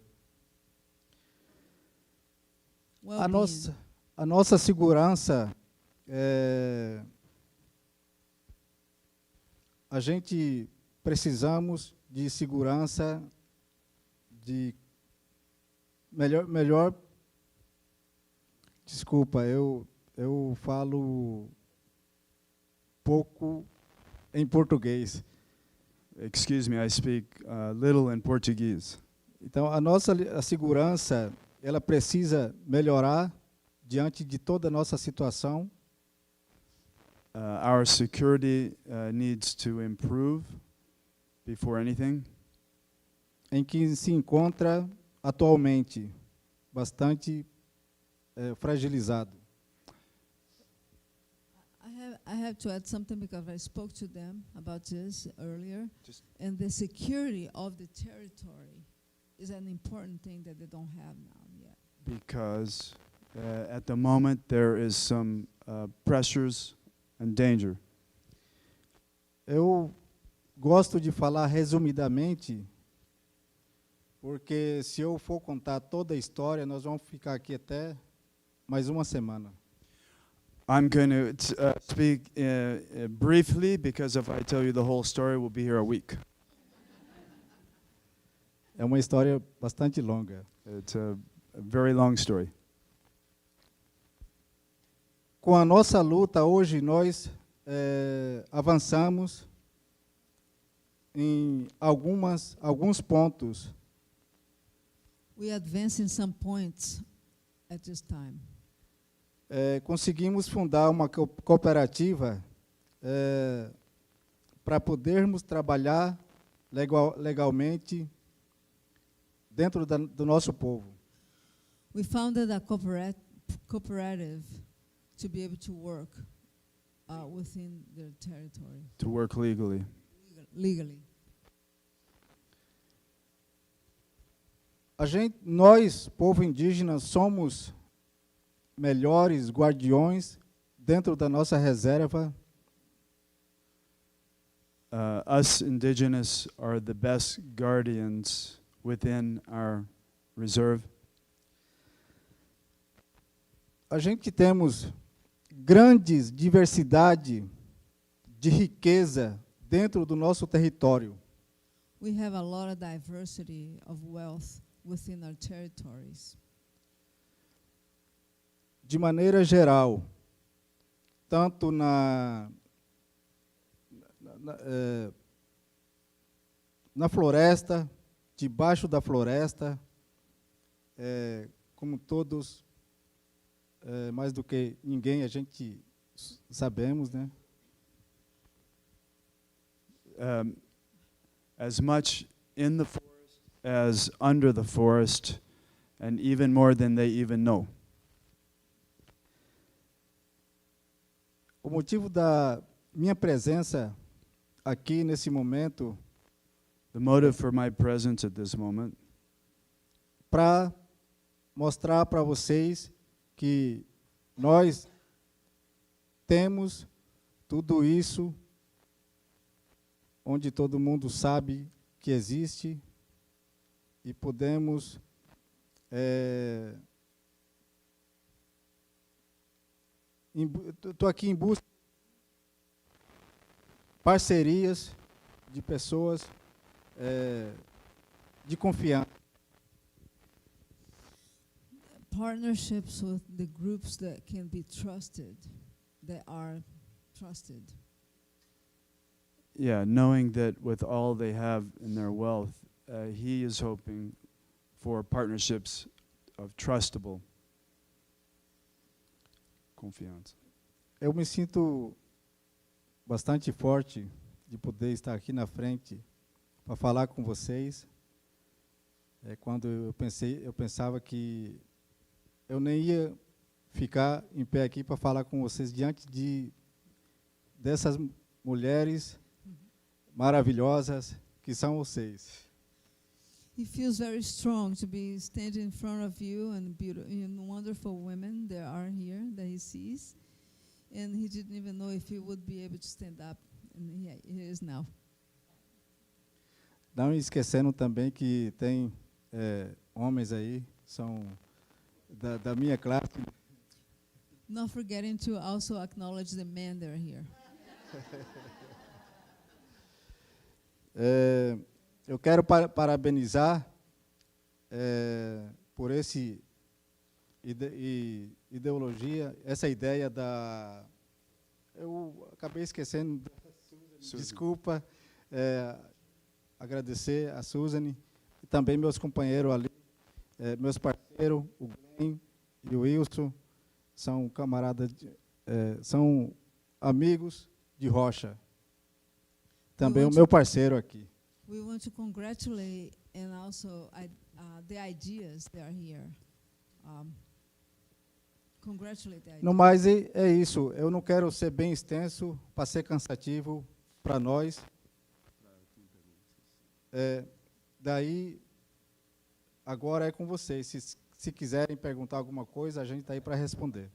[SPEAKER 1] well-being.
[SPEAKER 4] A nossa segurança, a gente precisamos de segurança, de melhor. Desculpa, eu falo pouco em português.
[SPEAKER 2] Excuse me, I speak little in Portuguese.
[SPEAKER 4] Então, a segurança, ela precisa melhorar diante de toda a nossa situação.
[SPEAKER 2] Our security needs to improve before anything.
[SPEAKER 4] Em que se encontra atualmente bastante fragilizado.
[SPEAKER 1] I have to add something because I spoke to them about this earlier.
[SPEAKER 2] Just-
[SPEAKER 1] And the security of the territory is an important thing that they don't have now yet.
[SPEAKER 2] Because at the moment there is some pressures and danger.
[SPEAKER 4] Eu gosto de falar resumidamente, porque se eu for contar toda a história, nós vamos ficar aqui até mais uma semana.
[SPEAKER 2] I'm going to speak briefly because if I tell you the whole story, we'll be here a week.
[SPEAKER 4] É uma história bastante longa.
[SPEAKER 2] It's a very long story.
[SPEAKER 4] Com a nossa luta hoje, nós avançamos em alguns pontos.
[SPEAKER 1] We advance in some points at this time.
[SPEAKER 4] Conseguimos fundar uma cooperativa para podermos trabalhar legalmente dentro do nosso povo.
[SPEAKER 1] We founded a cooperative to be able to work within their territory
[SPEAKER 2] To work legally.
[SPEAKER 1] legally.
[SPEAKER 4] Nós, povo indígena, somos melhores guardiões dentro da nossa reserva.
[SPEAKER 2] us indigenous are the best guardians within our reserve.
[SPEAKER 4] A gente temos grandes diversidade de riqueza dentro do nosso território.
[SPEAKER 1] We have a lot of diversity of wealth within our territories.
[SPEAKER 4] De maneira geral, tanto na floresta, debaixo da floresta, como todos, mais do que ninguém, a gente sabemos, né?
[SPEAKER 2] As much in the forest as under the forest, and even more than they even know.
[SPEAKER 4] O motivo da minha presença aqui nesse momento,
[SPEAKER 2] The motive for my presence at this moment
[SPEAKER 4] para mostrar para vocês que nós temos tudo isso onde todo mundo sabe que existe e podemos estou aqui em busca de parcerias de pessoas de confiança.
[SPEAKER 1] Partnerships with the groups that can be trusted, that are trusted.
[SPEAKER 2] Yeah, knowing that with all they have in their wealth, he is hoping for partnerships of trustable confiança.
[SPEAKER 4] Eu me sinto bastante forte de poder estar aqui na frente para falar com vocês. Quando eu pensava que eu nem ia ficar em pé aqui para falar com vocês diante dessas mulheres maravilhosas que são vocês.
[SPEAKER 1] He feels very strong to be standing in front of you and wonderful women that are here that he sees. And he didn't even know if he would be able to stand up. And he is now.
[SPEAKER 4] Não esquecendo também que tem homens aí, são da minha classe.
[SPEAKER 1] Not forgetting to also acknowledge the men that are here.
[SPEAKER 4] Eu quero parabenizar por esse ideologia, essa ideia da... Eu acabei esquecendo, desculpa, agradecer a Suzane e também meus companheiros ali, meus parceiros, o Glenn e o Wilson, são camaradas, são amigos de rocha. Também o meu parceiro aqui.
[SPEAKER 1] We want to congratulate and also the ideas that are here. Congratulate the ideas.
[SPEAKER 4] No mais, é isso. Eu não quero ser bem extenso para ser cansativo para nós. Daí, agora é com vocês. Se quiserem perguntar alguma coisa, a gente está aí para responder.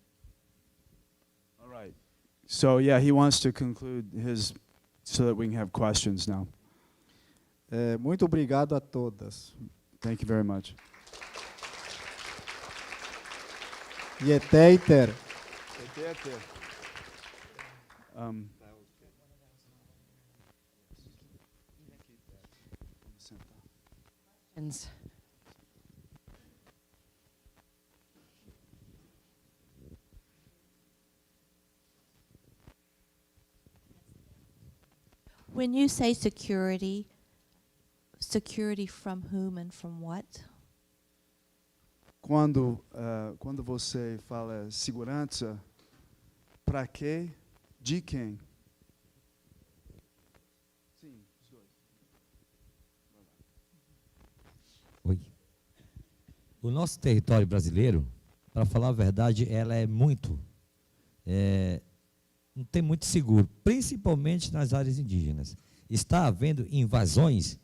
[SPEAKER 2] All right. So yeah, he wants to conclude his so that we can have questions now.
[SPEAKER 4] Muito obrigado a todas.
[SPEAKER 2] Thank you very much.
[SPEAKER 4] Yeteiter.
[SPEAKER 5] When you say security from whom and from what?
[SPEAKER 2] Quando você fala segurança, para quê? De quem? Sim, os dois.
[SPEAKER 3] Oi. O nosso território brasileiro, para falar a verdade, ela é muito, não tem muito seguro, principalmente nas áreas indígenas. Está havendo invasões,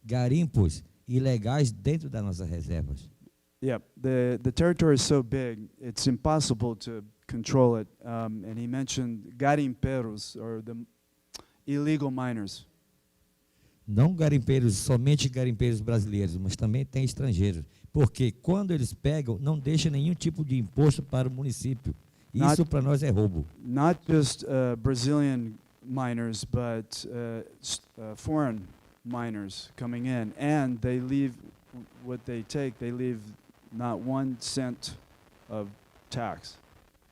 [SPEAKER 3] garimpos ilegais dentro das nossas reservas.
[SPEAKER 2] Yeah, the territory is so big, it's impossible to control it. And he mentioned garimperos, or illegal miners.
[SPEAKER 3] Não garimpeiros, somente garimpeiros brasileiros, mas também tem estrangeiros. Porque quando eles pegam, não deixa nenhum tipo de imposto para o município.
[SPEAKER 2] Not-
[SPEAKER 3] Isso para nós é roubo.
[SPEAKER 2] Not just Brazilian miners, but foreign miners coming in, and they leave what they take. They leave not 1 cent of tax.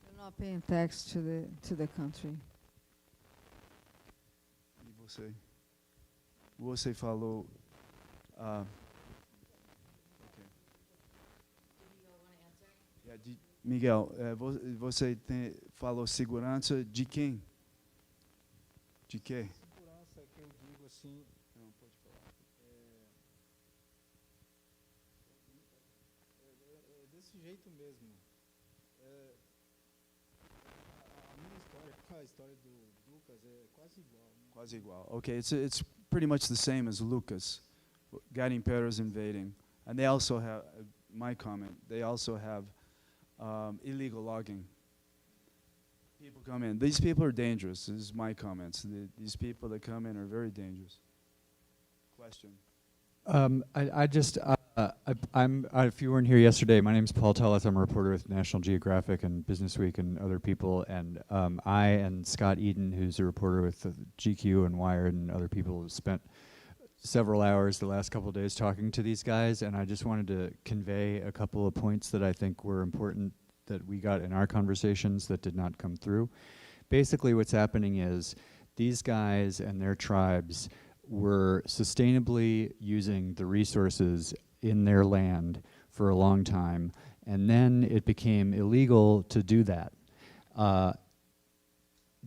[SPEAKER 1] You're not paying tax to the country.
[SPEAKER 2] E você falou. Okay. Yeah, Miguel, você falou segurança de quem? De quê?
[SPEAKER 4] Segurança que eu digo assim,
[SPEAKER 2] Não, pode falar.
[SPEAKER 4] é desse jeito mesmo. A minha história com a história do Lucas é quase igual. Né?
[SPEAKER 2] Quase igual. Okay, it's pretty much the same as Lucas, garimpeiros invading, and they also have my comment. They also have illegal logging. People come in. These people are dangerous. This is my comments. These people that come in are very dangerous. Question.
[SPEAKER 6] If you weren't here yesterday, my name's Paul Tellis. I'm a reporter with National Geographic and Business Week and other people. And I and Scott Eden, who's a reporter with GQ and Wired and other people, have spent several hours the last couple of days talking to these guys. And I just wanted to convey a couple of points that I think were important that we got in our conversations that did not come through. Basically, what's happening is these guys and their tribes were sustainably using the resources in their land for a long time, and then it became illegal to do that.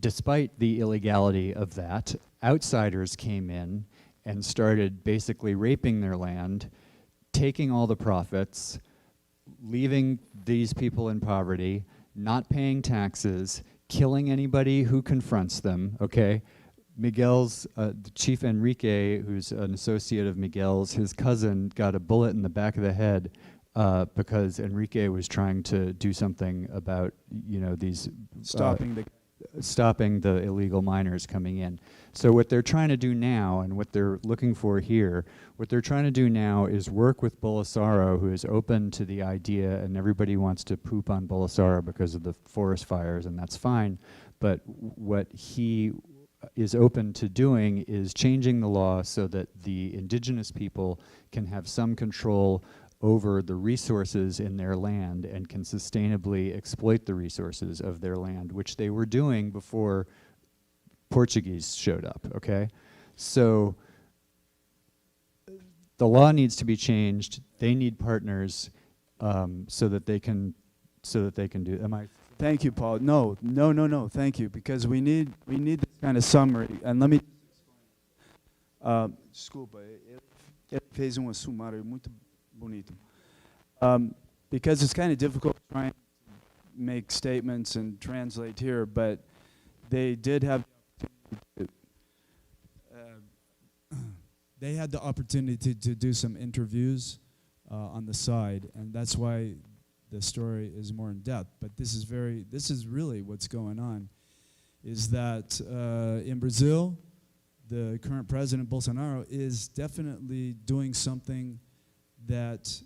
[SPEAKER 6] Despite the illegality of that, outsiders came in and started basically raping their land, taking all the profits, leaving these people in poverty, not paying taxes, killing anybody who confronts them, okay? Miguel's, Chief Enrique, who's an associate of Miguel's, his cousin got a bullet in the back of the head because Enrique was trying to do something about, these stopping the illegal miners coming in. So what they're trying to do now, and what they're looking for here, what they're trying to do now is work with Bolsonaro, who is open to the idea, and everybody wants to poop on Bolsonaro because of the forest fires, and that's fine. But what he is open to doing is changing the law so that the indigenous people can have some control over the resources in their land and can sustainably exploit the resources of their land, which they were doing before Portuguese showed up, okay? So the law needs to be changed. They need partners so that they can do. Am I?
[SPEAKER 2] Thank you, Paul. No. Thank you, because we need this kind of summary. And let me. Desculpa, ele fez sumário muito bonito. Because it's kind of difficult trying to make statements and translate here, but they did have. They had the opportunity to do some interviews on the side, and that's why the story is more in depth. But this is really what's going on, is that in Brazil, the current president Bolsonaro is definitely doing something that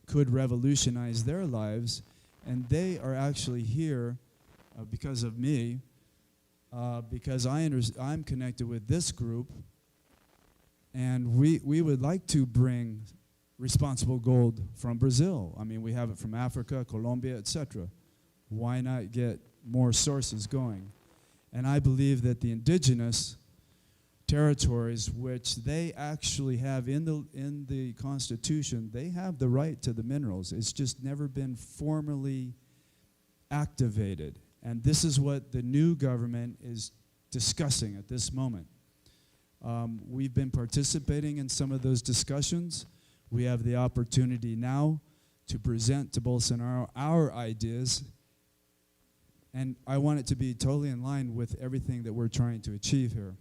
[SPEAKER 2] could revolutionize their lives, and they are actually here because of me, because I'm connected with this group, and we would like to bring responsible gold from Brazil. I mean, we have it from Africa, Colombia, etc. Why not get more sources going? And I believe that the indigenous territories, which they actually have in the Constitution, they have the right to the minerals. It's just never been formally activated. And this is what the new government is discussing at this moment. We've been participating in some of those discussions. We have the opportunity now to present to Bolsonaro our ideas, and I want it to be totally in line with everything that we're trying to achieve here.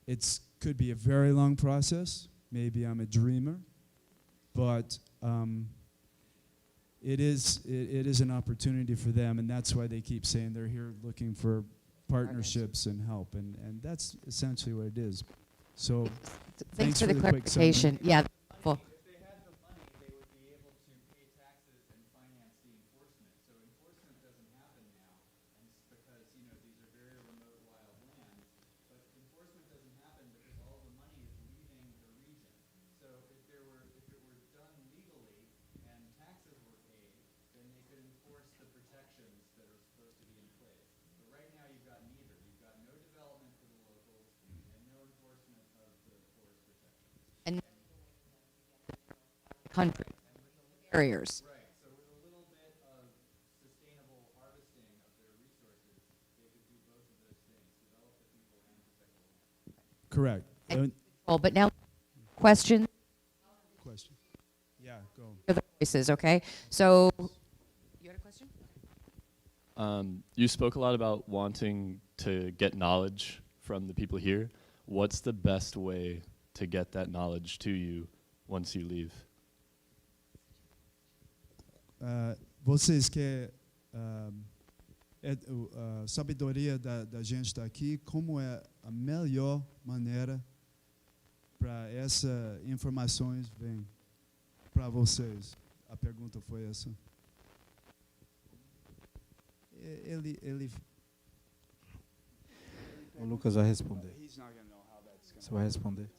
[SPEAKER 2] It could be a very long process. Maybe I'm a dreamer, but it is an opportunity for them, and that's why they keep saying they're here looking for partnerships and help, and that's essentially what it is. So
[SPEAKER 7] Thanks for
[SPEAKER 2] for
[SPEAKER 7] the
[SPEAKER 2] the quick summary.
[SPEAKER 7] clarification. Yeah. Well,
[SPEAKER 6] If they had the money, they would be able to pay taxes and finance the enforcement. So enforcement doesn't happen now, and it's because, you know, these are very remote, wild lands. But enforcement doesn't happen because all the money is leaving the region. So if it were done legally and taxes were paid, then they could enforce the protections that are supposed to be in place. But right now, you've got neither. You've got no development for the locals and no enforcement of the forest protection.
[SPEAKER 7] and country barriers.
[SPEAKER 6] Right, so with a little bit of sustainable harvesting of their resources, they could do both of those things, develop the people and protect the land.
[SPEAKER 2] Correct.
[SPEAKER 7] Well, but now, question
[SPEAKER 2] Question. Yeah, go.
[SPEAKER 7] for the voices, okay? So, you had a question?
[SPEAKER 8] You spoke a lot about wanting to get knowledge from the people here. What's the best way to get that knowledge to you once you leave?
[SPEAKER 2] Vocês querem sabedoria da gente estar aqui, como é a melhor maneira para essas informações vêm para vocês? A pergunta foi essa. Ele
[SPEAKER 4] O Lucas vai responder.
[SPEAKER 2] He's not gonna know how that's gonna
[SPEAKER 4] Você vai responder.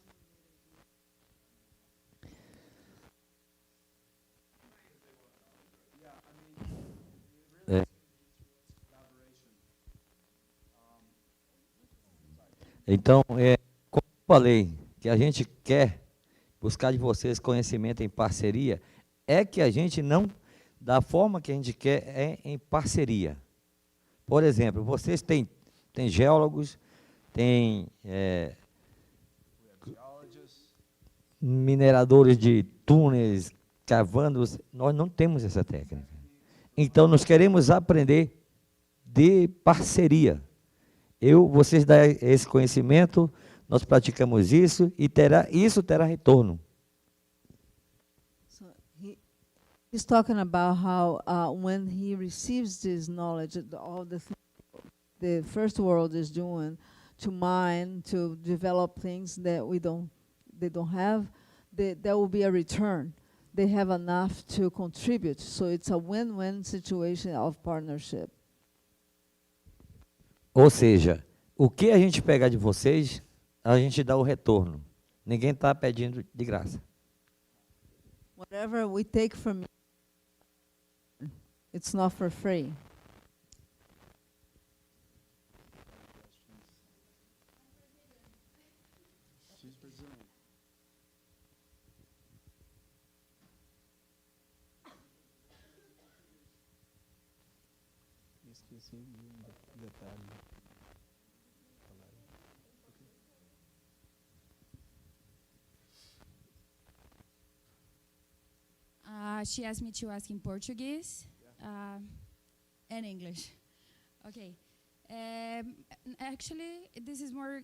[SPEAKER 3] Então, como eu falei, que a gente quer buscar de vocês conhecimento em parceria, é que a gente não, da forma que a gente quer, é em parceria. Por exemplo, vocês têm geólogos, têm mineradores de túneis, cavando, nós não temos essa técnica. Então, nós queremos aprender de parceria. Vocês dão esse conhecimento, nós praticamos isso e isso terá retorno.
[SPEAKER 1] So he's talking about how when he receives this knowledge, all the first world is doing to mine, to develop things that they don't have, there will be a return. They have enough to contribute. So it's a win-win situation of partnership.
[SPEAKER 3] Ou seja, o que a gente pegar de vocês, a gente dá o retorno. Ninguém está pedindo de graça.
[SPEAKER 1] Whatever we take from you, it's not for free.
[SPEAKER 2] She's Brazilian.
[SPEAKER 4] Esqueci um detalhe.
[SPEAKER 9] She asked me to ask in Portuguese and English. Okay. Actually, this is more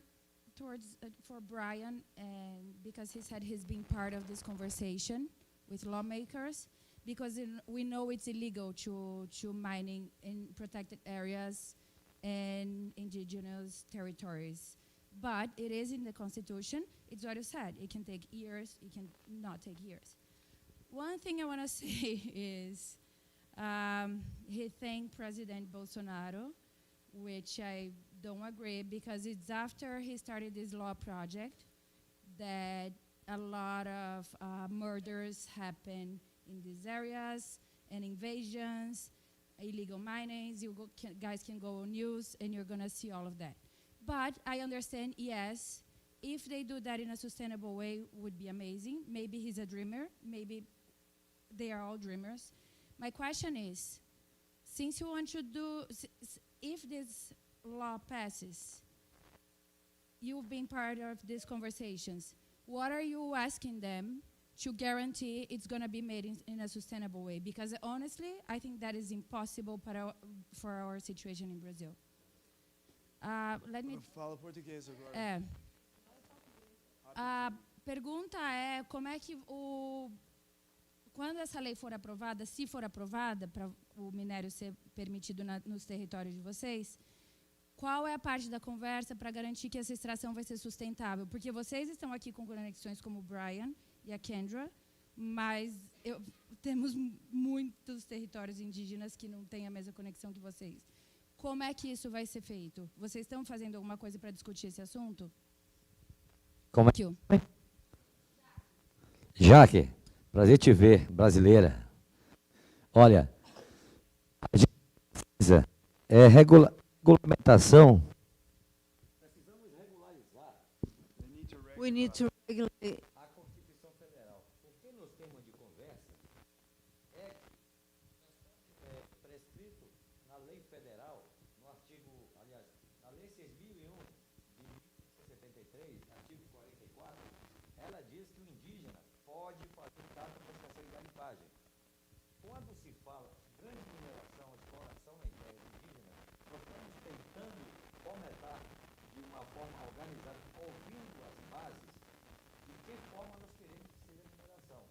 [SPEAKER 9] towards for Brian, and because he said he's been part of this conversation with lawmakers, because we know it's illegal to mining in protected areas and indigenous territories. But it is in the Constitution. It's what you said. It can take years. It can not take years. One thing I want to say is he thanked President Bolsonaro, which I don't agree, because it's after he started this law project that a lot of murders happen in these areas, and invasions, illegal minings. Guys can go on news, and you're going to see all of that. But I understand, yes, if they do that in a sustainable way, would be amazing. Maybe he's a dreamer. Maybe they are all dreamers. My question is, since you want to do, if this law passes, you've been part of these conversations, what are you asking them to guarantee it's going to be made in a sustainable way? Because honestly, I think that is impossible for our situation in Brazil. Let me...
[SPEAKER 2] Fala português agora.
[SPEAKER 9] A pergunta é como é que quando essa lei for aprovada, se for aprovada para o minério ser permitido nos territórios de vocês, qual é a parte da conversa para garantir que essa extração vai ser sustentável? Porque vocês estão aqui com conexões como o Brian e a Kendra, mas temos muitos territórios indígenas que não têm a mesma conexão que vocês. Como é que isso vai ser feito? Vocês estão fazendo alguma coisa para discutir esse assunto?
[SPEAKER 3] Como é?
[SPEAKER 9] Thank you.
[SPEAKER 3] Jaque, prazer te ver, brasileira. Olha, a gente precisa regulamentação.
[SPEAKER 1] We need to regulate.
[SPEAKER 3] A Constituição Federal. Porque nos termos de conversa é prescrito na lei federal, no artigo, aliás, na lei 6.001 de 1973, artigo 44, ela diz que o indígena pode fazer caça, pescação e garimpagem. Quando se fala grande mineração, exploração na ideia indígena, nós estamos tentando fomentar de uma forma organizada, ouvindo as bases, de que forma nós queremos que seja a mineração.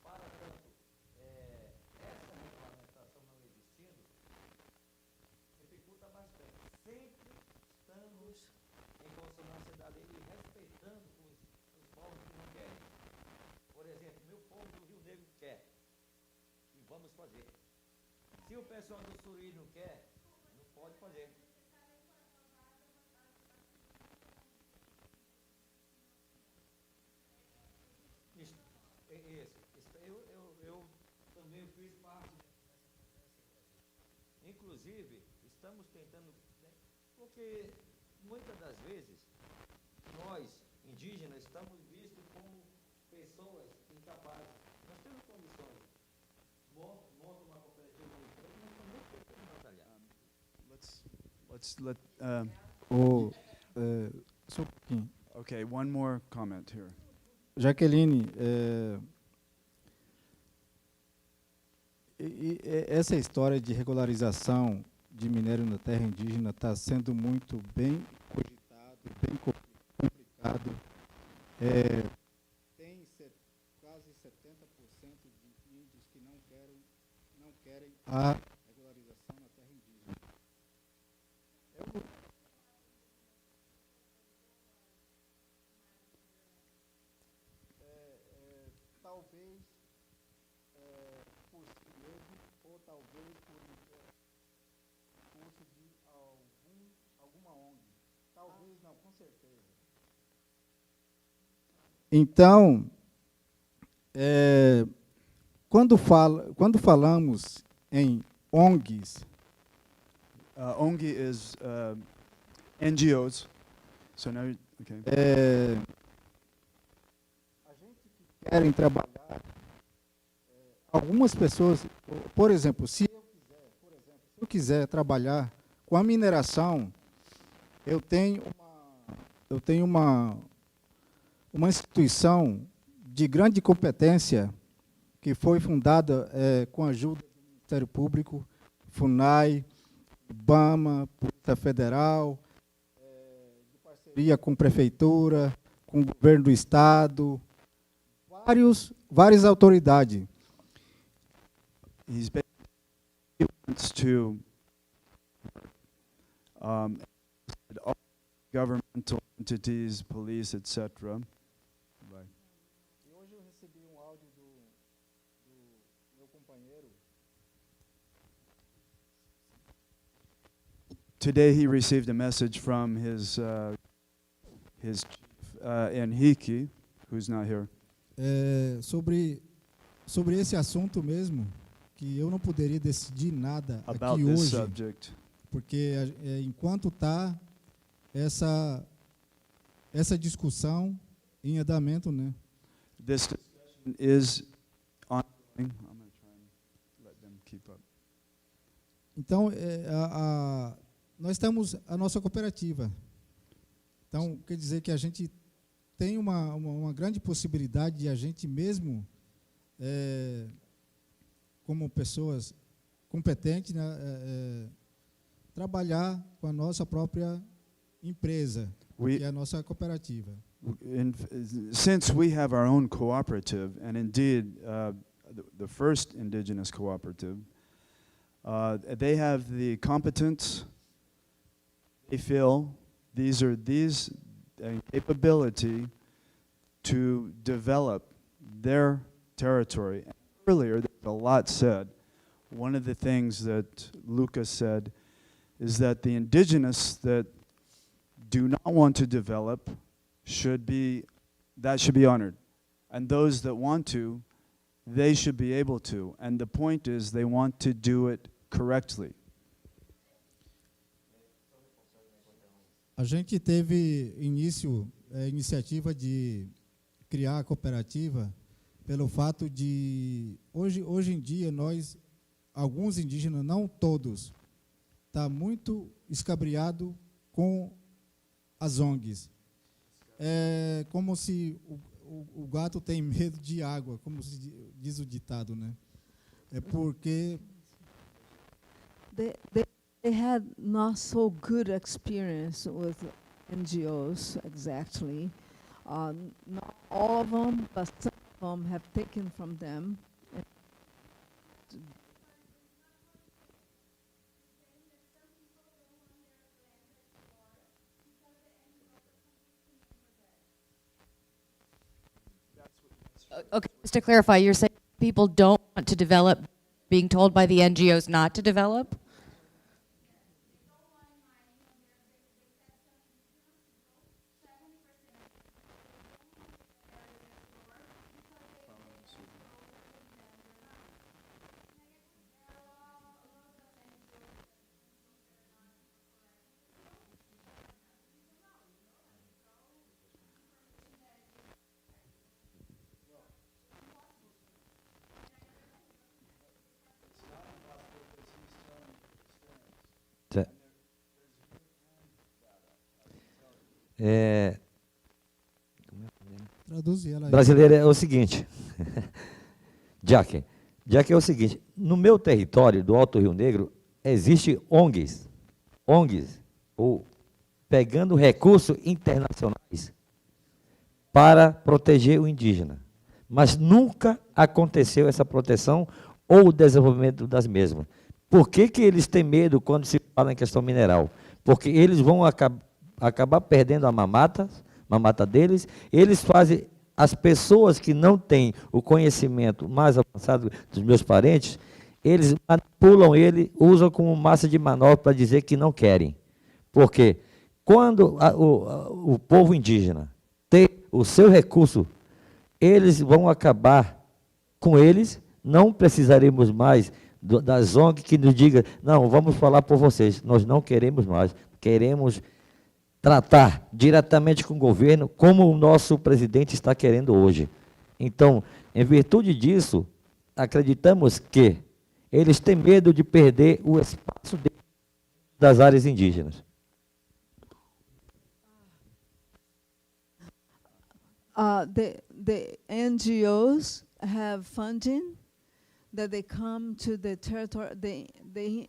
[SPEAKER 3] Para tanto, essa regulamentação não existindo, dificulta bastante. Sempre estamos em consonância da lei e respeitando os povos que não querem. Por exemplo, meu povo do Rio Negro quer. E vamos fazer. Se o pessoal do Suruí não quer, não pode fazer. Eu também fiz parte. Inclusive, estamos tentando, né, porque muitas das vezes nós, indígenas, estamos vistos como pessoas incapazes. Nós temos condições. Monta uma cooperativa, uma empresa, nós estamos muito tentando batalhar.
[SPEAKER 2] Let's let.
[SPEAKER 4] Só um pouquinho.
[SPEAKER 2] Okay, one more comment here.
[SPEAKER 4] Jaqueline, essa história de regularização de minério na terra indígena está sendo muito bem cogitado, bem complicado. Tem quase 70% de índios que não querem a regularização na terra indígena. Talvez por si mesmo, ou talvez por curso de alguma ONG. Talvez não, com certeza. Então, quando falamos em ONGs,
[SPEAKER 2] ONG is NGOs. So now, okay.
[SPEAKER 4] a gente que querem trabalhar, algumas pessoas, por exemplo, se eu quiser trabalhar com a mineração, eu tenho uma instituição de grande competência que foi fundada com a ajuda do Ministério Público, FUNAI, IBAMA, Polícia Federal, de parceria com Prefeitura, com o Governo do Estado, várias autoridades.
[SPEAKER 2] He wants to all governmental entities, police, etc. Right.
[SPEAKER 4] E hoje eu recebi áudio do meu companheiro.
[SPEAKER 2] Today he received a message from his chief, Enrique, who's not here.
[SPEAKER 4] Sobre esse assunto mesmo, que eu não poderia decidir nada
[SPEAKER 2] About
[SPEAKER 4] aqui
[SPEAKER 2] this
[SPEAKER 4] hoje,
[SPEAKER 2] subject.
[SPEAKER 4] porque enquanto está essa discussão em andamento, né?
[SPEAKER 2] This discussion is ongoing. I'm going to try and let them keep up.
[SPEAKER 4] Então, nós temos a nossa cooperativa. Então, quer dizer que a gente tem uma grande possibilidade de a gente mesmo, como pessoas competentes, né, trabalhar com a nossa própria empresa, que é a nossa cooperativa.
[SPEAKER 2] Since we have our own cooperative, and indeed the first indigenous cooperative, they have the competence, they feel these capability to develop their territory. Earlier, there's a lot said. One of the things that Lucas said is that the indigenous that do not want to develop should be honored. And those that want to, they should be able to. And the point is they want to do it correctly.
[SPEAKER 4] A gente teve iniciativa de criar a cooperativa pelo fato de hoje em dia alguns indígenas, não todos, tá muito escabriado com as ONGs. É como se o gato tem medo de água, como se diz o ditado, né? É porque
[SPEAKER 1] they had not so good experience with NGOs exactly. Not all of them, but some of them have taken from them.
[SPEAKER 7] Okay, just to clarify, you're saying people don't want to develop, being told by the NGOs not to develop?
[SPEAKER 4] traduz ela aí.
[SPEAKER 3] Brasileiro é o seguinte, Jack é o seguinte, no meu território do Alto Rio Negro, existe ONGs, ou pegando recursos internacionais para proteger o indígena, mas nunca aconteceu essa proteção ou o desenvolvimento das mesmas. Por que eles têm medo quando se fala em questão mineral? Porque eles vão acabar perdendo a mamata deles, eles fazem, as pessoas que não têm o conhecimento mais avançado dos meus parentes, eles manipulam ele, usam como massa de manobra para dizer que não querem. Porque quando o povo indígena tem o seu recurso, eles vão acabar com eles, não precisaremos mais das ONG que nos diga, não, vamos falar por vocês, nós não queremos mais, queremos tratar diretamente com o governo, como o nosso presidente está querendo hoje. Então, em virtude disso, acreditamos que eles têm medo de perder o espaço das áreas indígenas.
[SPEAKER 1] The NGOs have funding that they come to the territory, the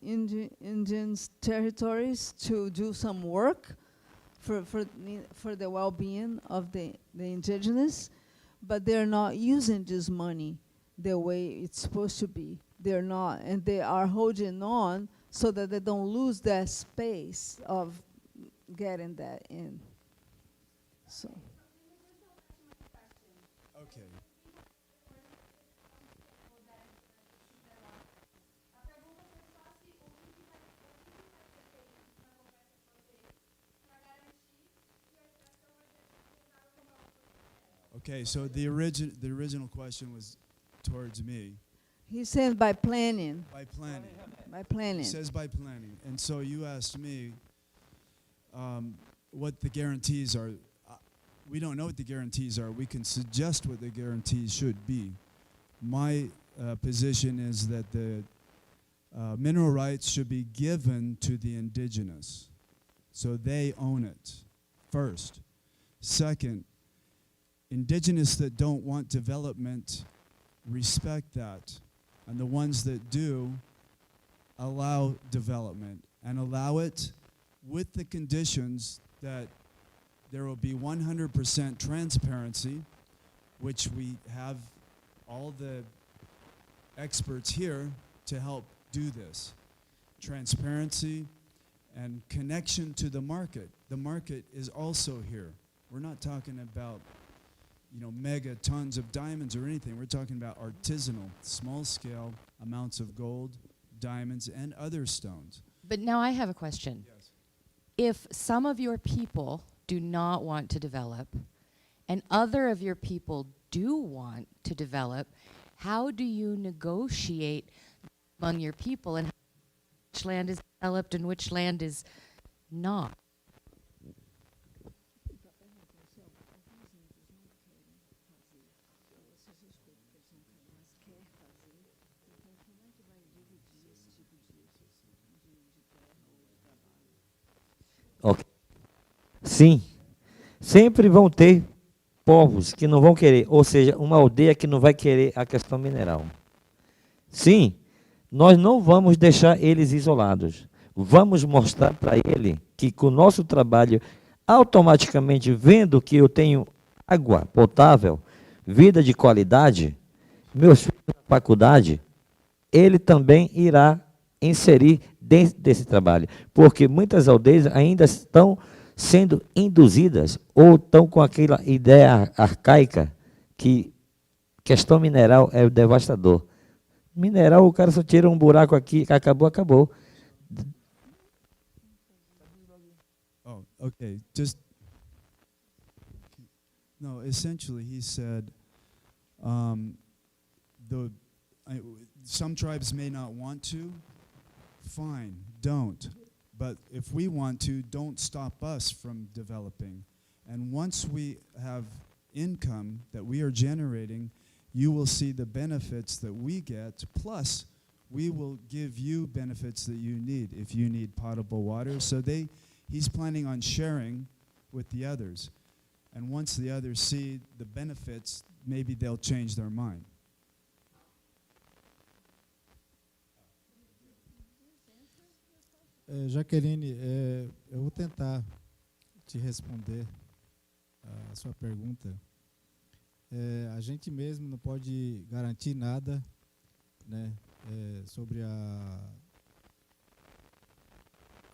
[SPEAKER 1] Indian territories to do some work for the well-being of the indigenous, but they're not using this money the way it's supposed to be. They're not, and they are holding on so that they don't lose that space of getting that in. So.
[SPEAKER 2] Okay. Okay, so the original question was towards me.
[SPEAKER 1] He said by planning.
[SPEAKER 2] By planning.
[SPEAKER 1] By planning.
[SPEAKER 2] He says by planning. And so you asked me what the guarantees are. We don't know what the guarantees are. We can suggest what the guarantees should be. My position is that the mineral rights should be given to the indigenous, so they own it first. Second, indigenous that don't want development respect that, and the ones that do allow development and allow it with the conditions that there will be 100% transparency, which we have all the experts here to help do this. Transparency and connection to the market. The market is also here. We're not talking about, you know, mega tons of diamonds or anything. We're talking about artisanal, small-scale amounts of gold, diamonds, and other stones.
[SPEAKER 7] But now I have a question.
[SPEAKER 2] Yes.
[SPEAKER 7] If some of your people do not want to develop, and other of your people do want to develop, how do you negotiate among your people and which land is developed and which land is not?
[SPEAKER 3] Ok. Sim, sempre vão ter povos que não vão querer, ou seja, uma aldeia que não vai querer a questão mineral. Sim, nós não vamos deixar eles isolados. Vamos mostrar para ele que com o nosso trabalho, automaticamente vendo que eu tenho água potável, vida de qualidade, meus filhos na faculdade, ele também irá inserir dentro desse trabalho. Porque muitas aldeias ainda estão sendo induzidas ou estão com aquela ideia arcaica que questão mineral é o devastador. Mineral, o cara só tira um buraco aqui, acabou, acabou.
[SPEAKER 2] Oh, okay. Just no. Essentially, he said, some tribes may not want to. Fine, don't. But if we want to, don't stop us from developing. And once we have income that we are generating, you will see the benefits that we get, plus we will give you benefits that you need if you need potable water. So he's planning on sharing with the others. And once the others see the benefits, maybe they'll change their mind.
[SPEAKER 4] Jaqueline, eu vou tentar te responder a sua pergunta. A gente mesmo não pode garantir nada, né, sobre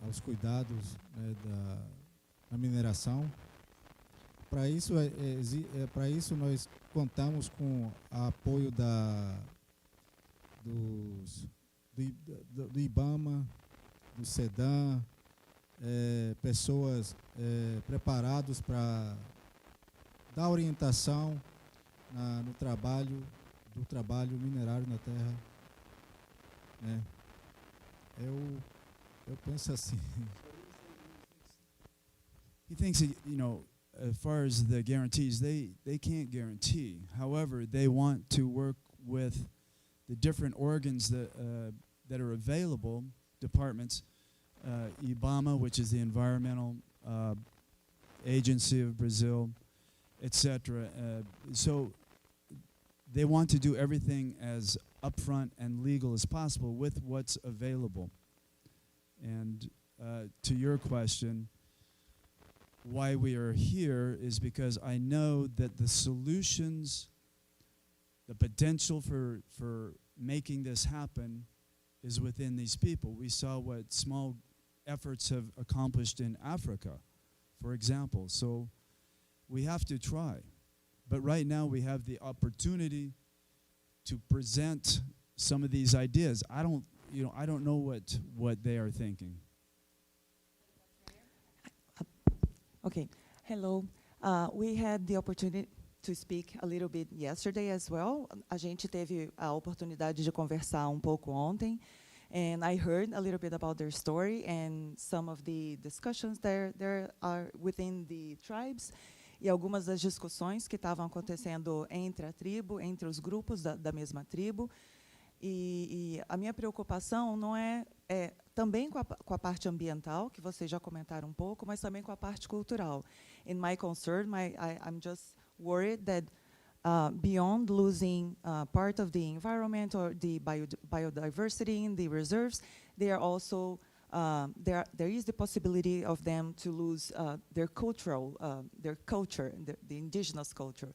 [SPEAKER 4] os cuidados, né, da mineração. Para isso, nós contamos com o apoio do IBAMA, do SEDAM, pessoas preparadas para dar orientação no trabalho minerário na terra, né? Eu penso assim.
[SPEAKER 2] He thinks that, you know, as far as the guarantees, they can't guarantee. However, they want to work with the different organs that are available, departments, IBAMA, which is the Environmental Agency of Brazil, etc. So they want to do everything as upfront and legal as possible with what's available. And to your question, why we are here is because I know that the solutions, the potential for making this happen is within these people. We saw what small efforts have accomplished in Africa, for example. So we have to try. But right now we have the opportunity to present some of these ideas. I don't know what they are thinking.
[SPEAKER 10] Okay, hello. We had the opportunity to speak a little bit yesterday as well. A gente teve a oportunidade de conversar pouco ontem, and I heard a little bit about their story and some of the discussions there are within the tribes, e algumas das discussões que estavam acontecendo entre a tribo, entre os grupos da mesma tribo. E a minha preocupação não é também com a parte ambiental, que vocês já comentaram pouco, mas também com a parte cultural. In my concern, I'm just worried that beyond losing part of the environment or the biodiversity in the reserves, they are also there is the possibility of them to lose their culture, the indigenous culture.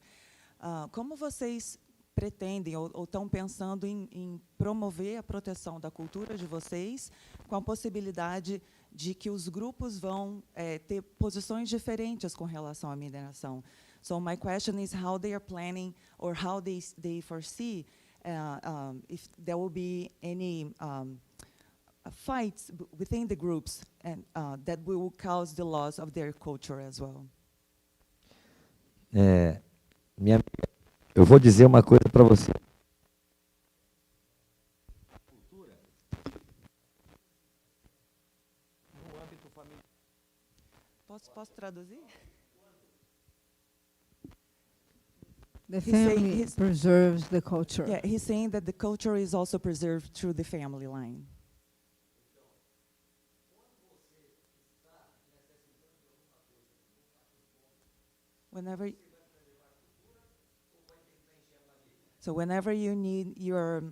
[SPEAKER 10] Como vocês pretendem ou estão pensando em promover a proteção da cultura de vocês com a possibilidade de que os grupos vão ter posições diferentes com relação à mineração. So my question is how they are planning or how they foresee if there will be any fights within the groups and that will cause the loss of their culture as well.
[SPEAKER 3] Eu vou dizer uma coisa para você.
[SPEAKER 10] Posso traduzir?
[SPEAKER 1] The
[SPEAKER 10] He's saying
[SPEAKER 1] family
[SPEAKER 10] his-
[SPEAKER 1] preserves the culture.
[SPEAKER 10] Yeah, he's saying that the culture is also preserved through the family line. Whenever, so whenever you're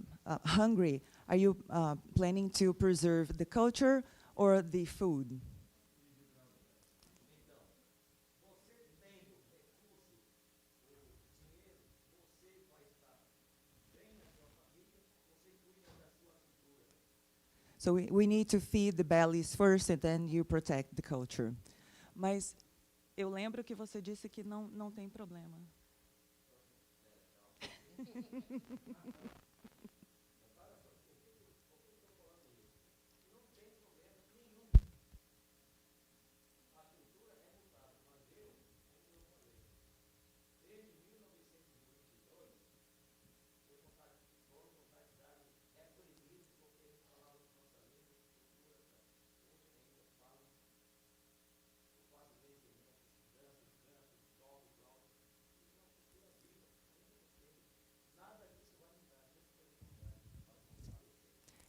[SPEAKER 10] hungry, are you planning to preserve the culture or the food? So we need to feed the bellies first and then you protect the culture. Mas eu lembro que você disse que não tem problema.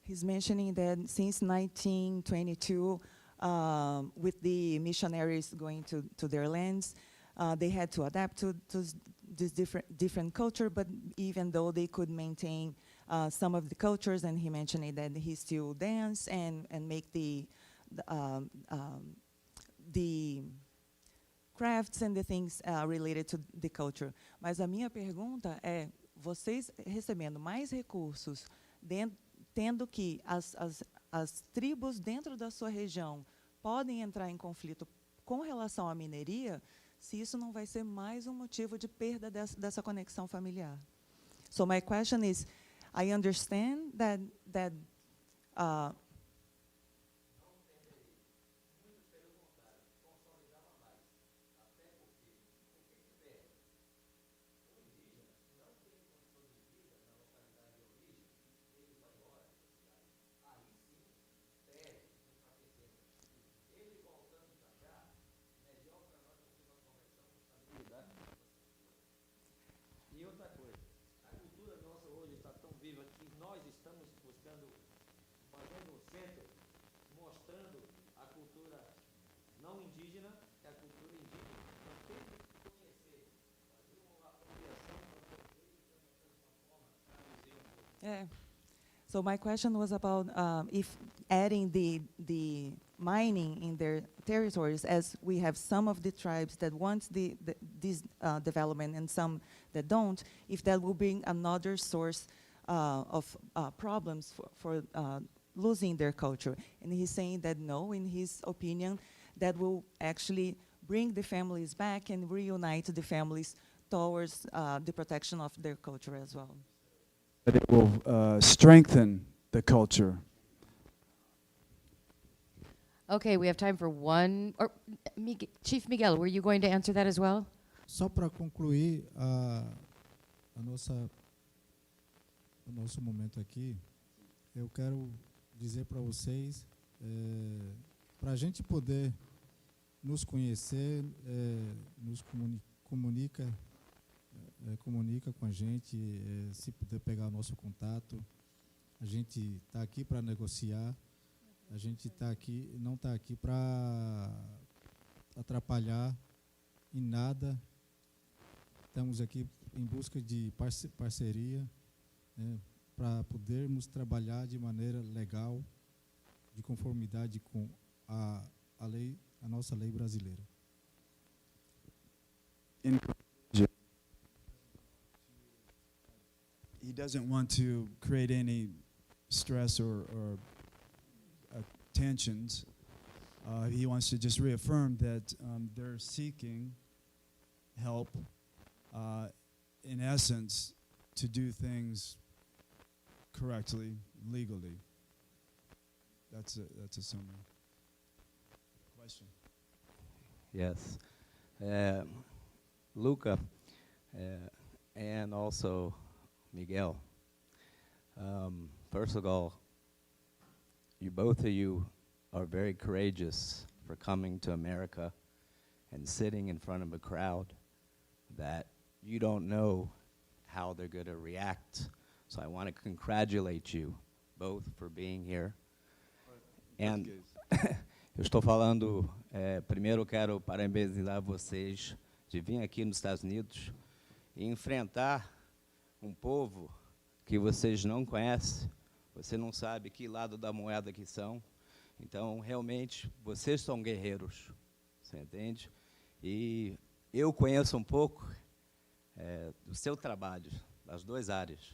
[SPEAKER 10] He's mentioning that since 1922, with the missionaries going to their lands, they had to adapt to this different culture, but even though they could maintain some of the cultures, and he mentioned that he still dance and make the crafts and the things related to the culture. Mas a minha pergunta é, vocês recebendo mais recursos, tendo que as tribos dentro da sua região podem entrar em conflito com relação à mineria, se isso não vai ser mais motivo de perda dessa conexão familiar. So my question is, I understand that
[SPEAKER 3] E outra coisa, a cultura nossa hoje está tão viva que nós estamos buscando, fazendo um centro, mostrando a cultura não indígena e a cultura indígena. Nós temos que conhecer, fazer uma apropriação para poder
[SPEAKER 10] yeah. So my question was about if adding the mining in their territories, as we have some of the tribes that want this development and some that don't, if that will bring another source of problems for losing their culture. And he's saying that no, in his opinion, that will actually bring the families back and reunite the families towards the protection of their culture as well.
[SPEAKER 2] But it will strengthen the culture.
[SPEAKER 7] Okay, we have time for one. Or Chief Miguel, were you going to answer that as well?
[SPEAKER 4] Só para concluir o nosso momento aqui, eu quero dizer para vocês, para a gente poder nos conhecer, nos comunica com a gente, se puder pegar o nosso contato. A gente está aqui para negociar, a gente não está aqui para atrapalhar em nada. Estamos aqui em busca de parceria, né, para podermos trabalhar de maneira legal, de conformidade com a lei, a nossa lei brasileira.
[SPEAKER 2] He doesn't want to create any stress or tensions. he wants to just reaffirm that they're seeking help, in essence, to do things correctly, legally. That's a summary. Question.
[SPEAKER 11] Yes. Luca, and also Miguel. First of all, both of you are very courageous for coming to America and sitting in front of a crowd that you don't know how they're going to react. So I want to congratulate you both for being here. And eu estou falando, primeiro eu quero parabenizar vocês de vir aqui nos Estados Unidos e enfrentar um povo que vocês não conhecem, você não sabe que lado da moeda que são. Então, realmente, vocês são guerreiros, você entende? E eu conheço um pouco do seu trabalho, das duas áreas,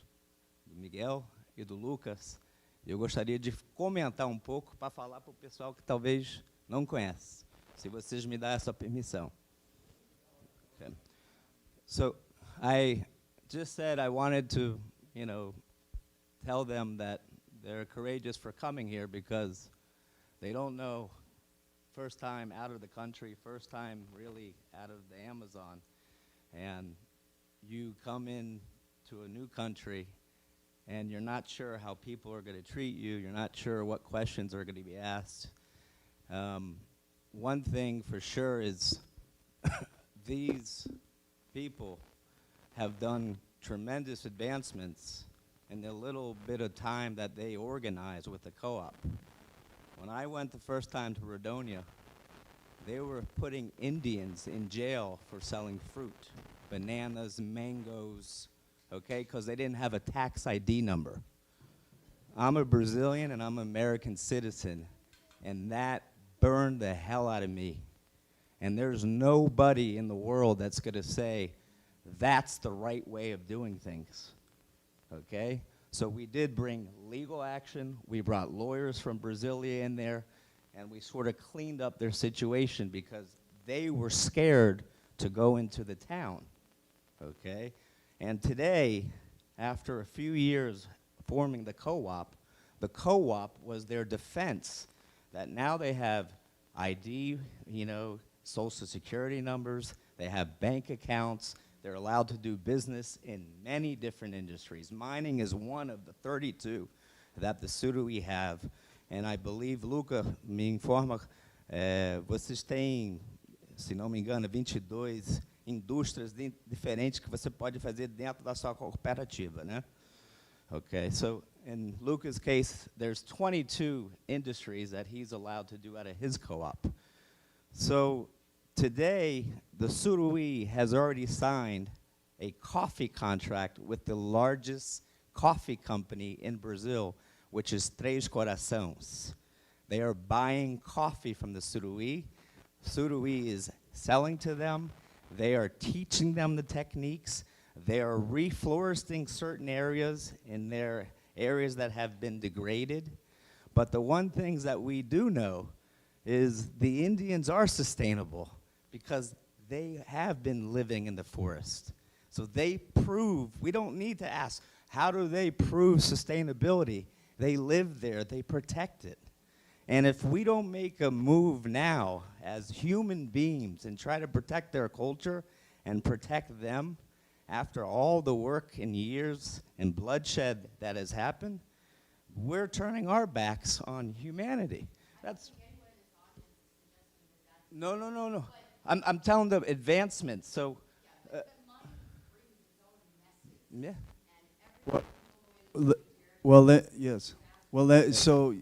[SPEAKER 11] do Miguel e do Lucas. Eu gostaria de comentar um pouco para falar para o pessoal que talvez não conhece, se vocês me dão essa permissão. Okay. So, I just said I wanted to, tell them that they're courageous for coming here because they don't know, first time out of the country, first time really out of the Amazon, and you come in to a new country and you're not sure how people are going to treat you, you're not sure what questions are going to be asked. One thing for sure is these people have done tremendous advancements in the little bit of time that they organized with the co-op. When I went the first time to Rodonia, they were putting Indians in jail for selling fruit, bananas, mangoes, okay, because they didn't have a tax ID number. I'm a Brazilian and I'm an American citizen, and that burned the hell out of me. And there's nobody in the world that's going to say that's the right way of doing things, okay? So we did bring legal action. We brought lawyers from Brasilia in there, and we sort of cleaned up their situation because they were scared to go into the town, okay? And today, after a few years forming the co-op was their defense that now they have ID, social security numbers, they have bank accounts, they're allowed to do business in many different industries. Mining is one of the 32 that the Suruí have. And I believe, Luca, me informa, vocês têm, se não me engano, 22 indústrias diferentes que você pode fazer dentro da sua cooperativa, né? Okay, so in Luca's case, there's 22 industries that he's allowed to do out of his co-op. So today, the Suruí has already signed a coffee contract with the largest coffee company in Brazil, which is Três Corações. They are buying coffee from the Suruí. Suruí is selling to them. They are teaching them the techniques. They are refloresting certain areas in their areas that have been degraded. But the one thing that we do know is the Indians are sustainable because they have been living in the forest. So they prove, we don't need to ask, how do they prove sustainability? They live there, they protect it. And if we don't make a move now as human beings and try to protect their culture and protect them after all the work and years and bloodshed that has happened, we're turning our backs on humanity. That's no. I'm telling the advancements. So, yeah.
[SPEAKER 2] Yes. Well, so,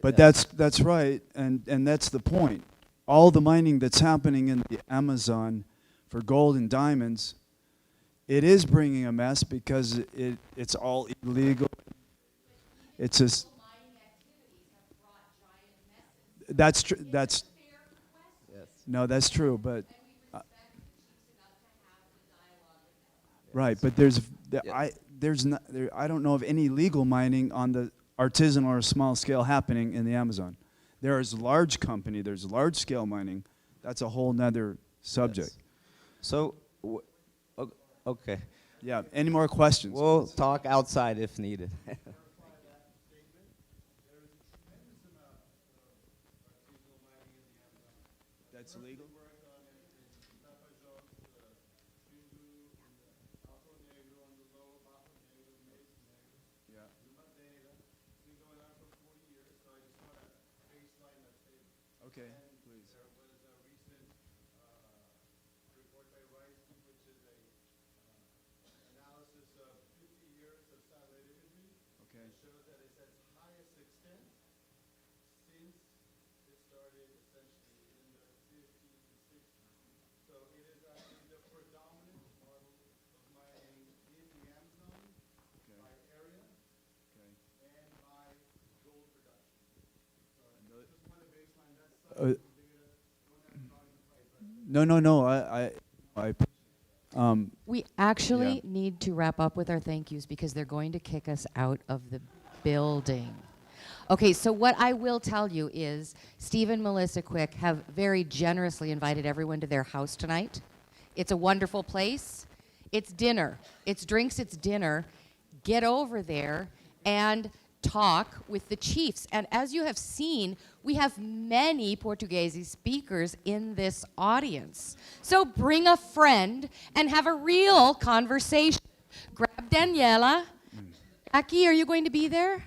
[SPEAKER 2] but that's right, and that's the point. All the mining that's happening in the Amazon for gold and diamonds, it is bringing a mess because it's all illegal. It's just that's true. That's no, that's true. But right, but I don't know of any legal mining on the artisanal or small scale happening in the Amazon. There's large company, there's large scale mining. That's a whole nother subject.
[SPEAKER 11] So, okay.
[SPEAKER 2] Yeah, any more questions?
[SPEAKER 11] We'll talk outside if needed.
[SPEAKER 2] That's legal? Yeah. Okay, please. Okay. No.
[SPEAKER 7] We actually
[SPEAKER 2] Yeah.
[SPEAKER 7] need to wrap up with our thank yous because they're going to kick us out of the building. Okay, so what I will tell you is Steve and Melissa Quick have very generously invited everyone to their house tonight. It's a wonderful place. It's dinner. It's drinks, it's dinner. Get over there and talk with the chiefs. And as you have seen, we have many Portuguese speakers in this audience. So bring a friend and have a real conversation. Grab Daniela. Jackie, are you going to be there?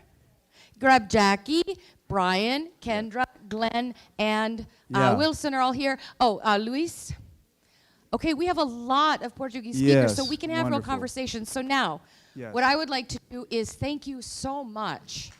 [SPEAKER 7] Grab Jackie, Brian, Kendra, Glenn, and
[SPEAKER 2] Yeah.
[SPEAKER 7] Wilson are all here. Oh, Luis. Okay, we have a lot of Portuguese speakers, so
[SPEAKER 2] Yes,
[SPEAKER 7] we can have real
[SPEAKER 2] wonderful.
[SPEAKER 7] conversations. So now,
[SPEAKER 2] Yes.
[SPEAKER 7] what I would like to do is thank you so much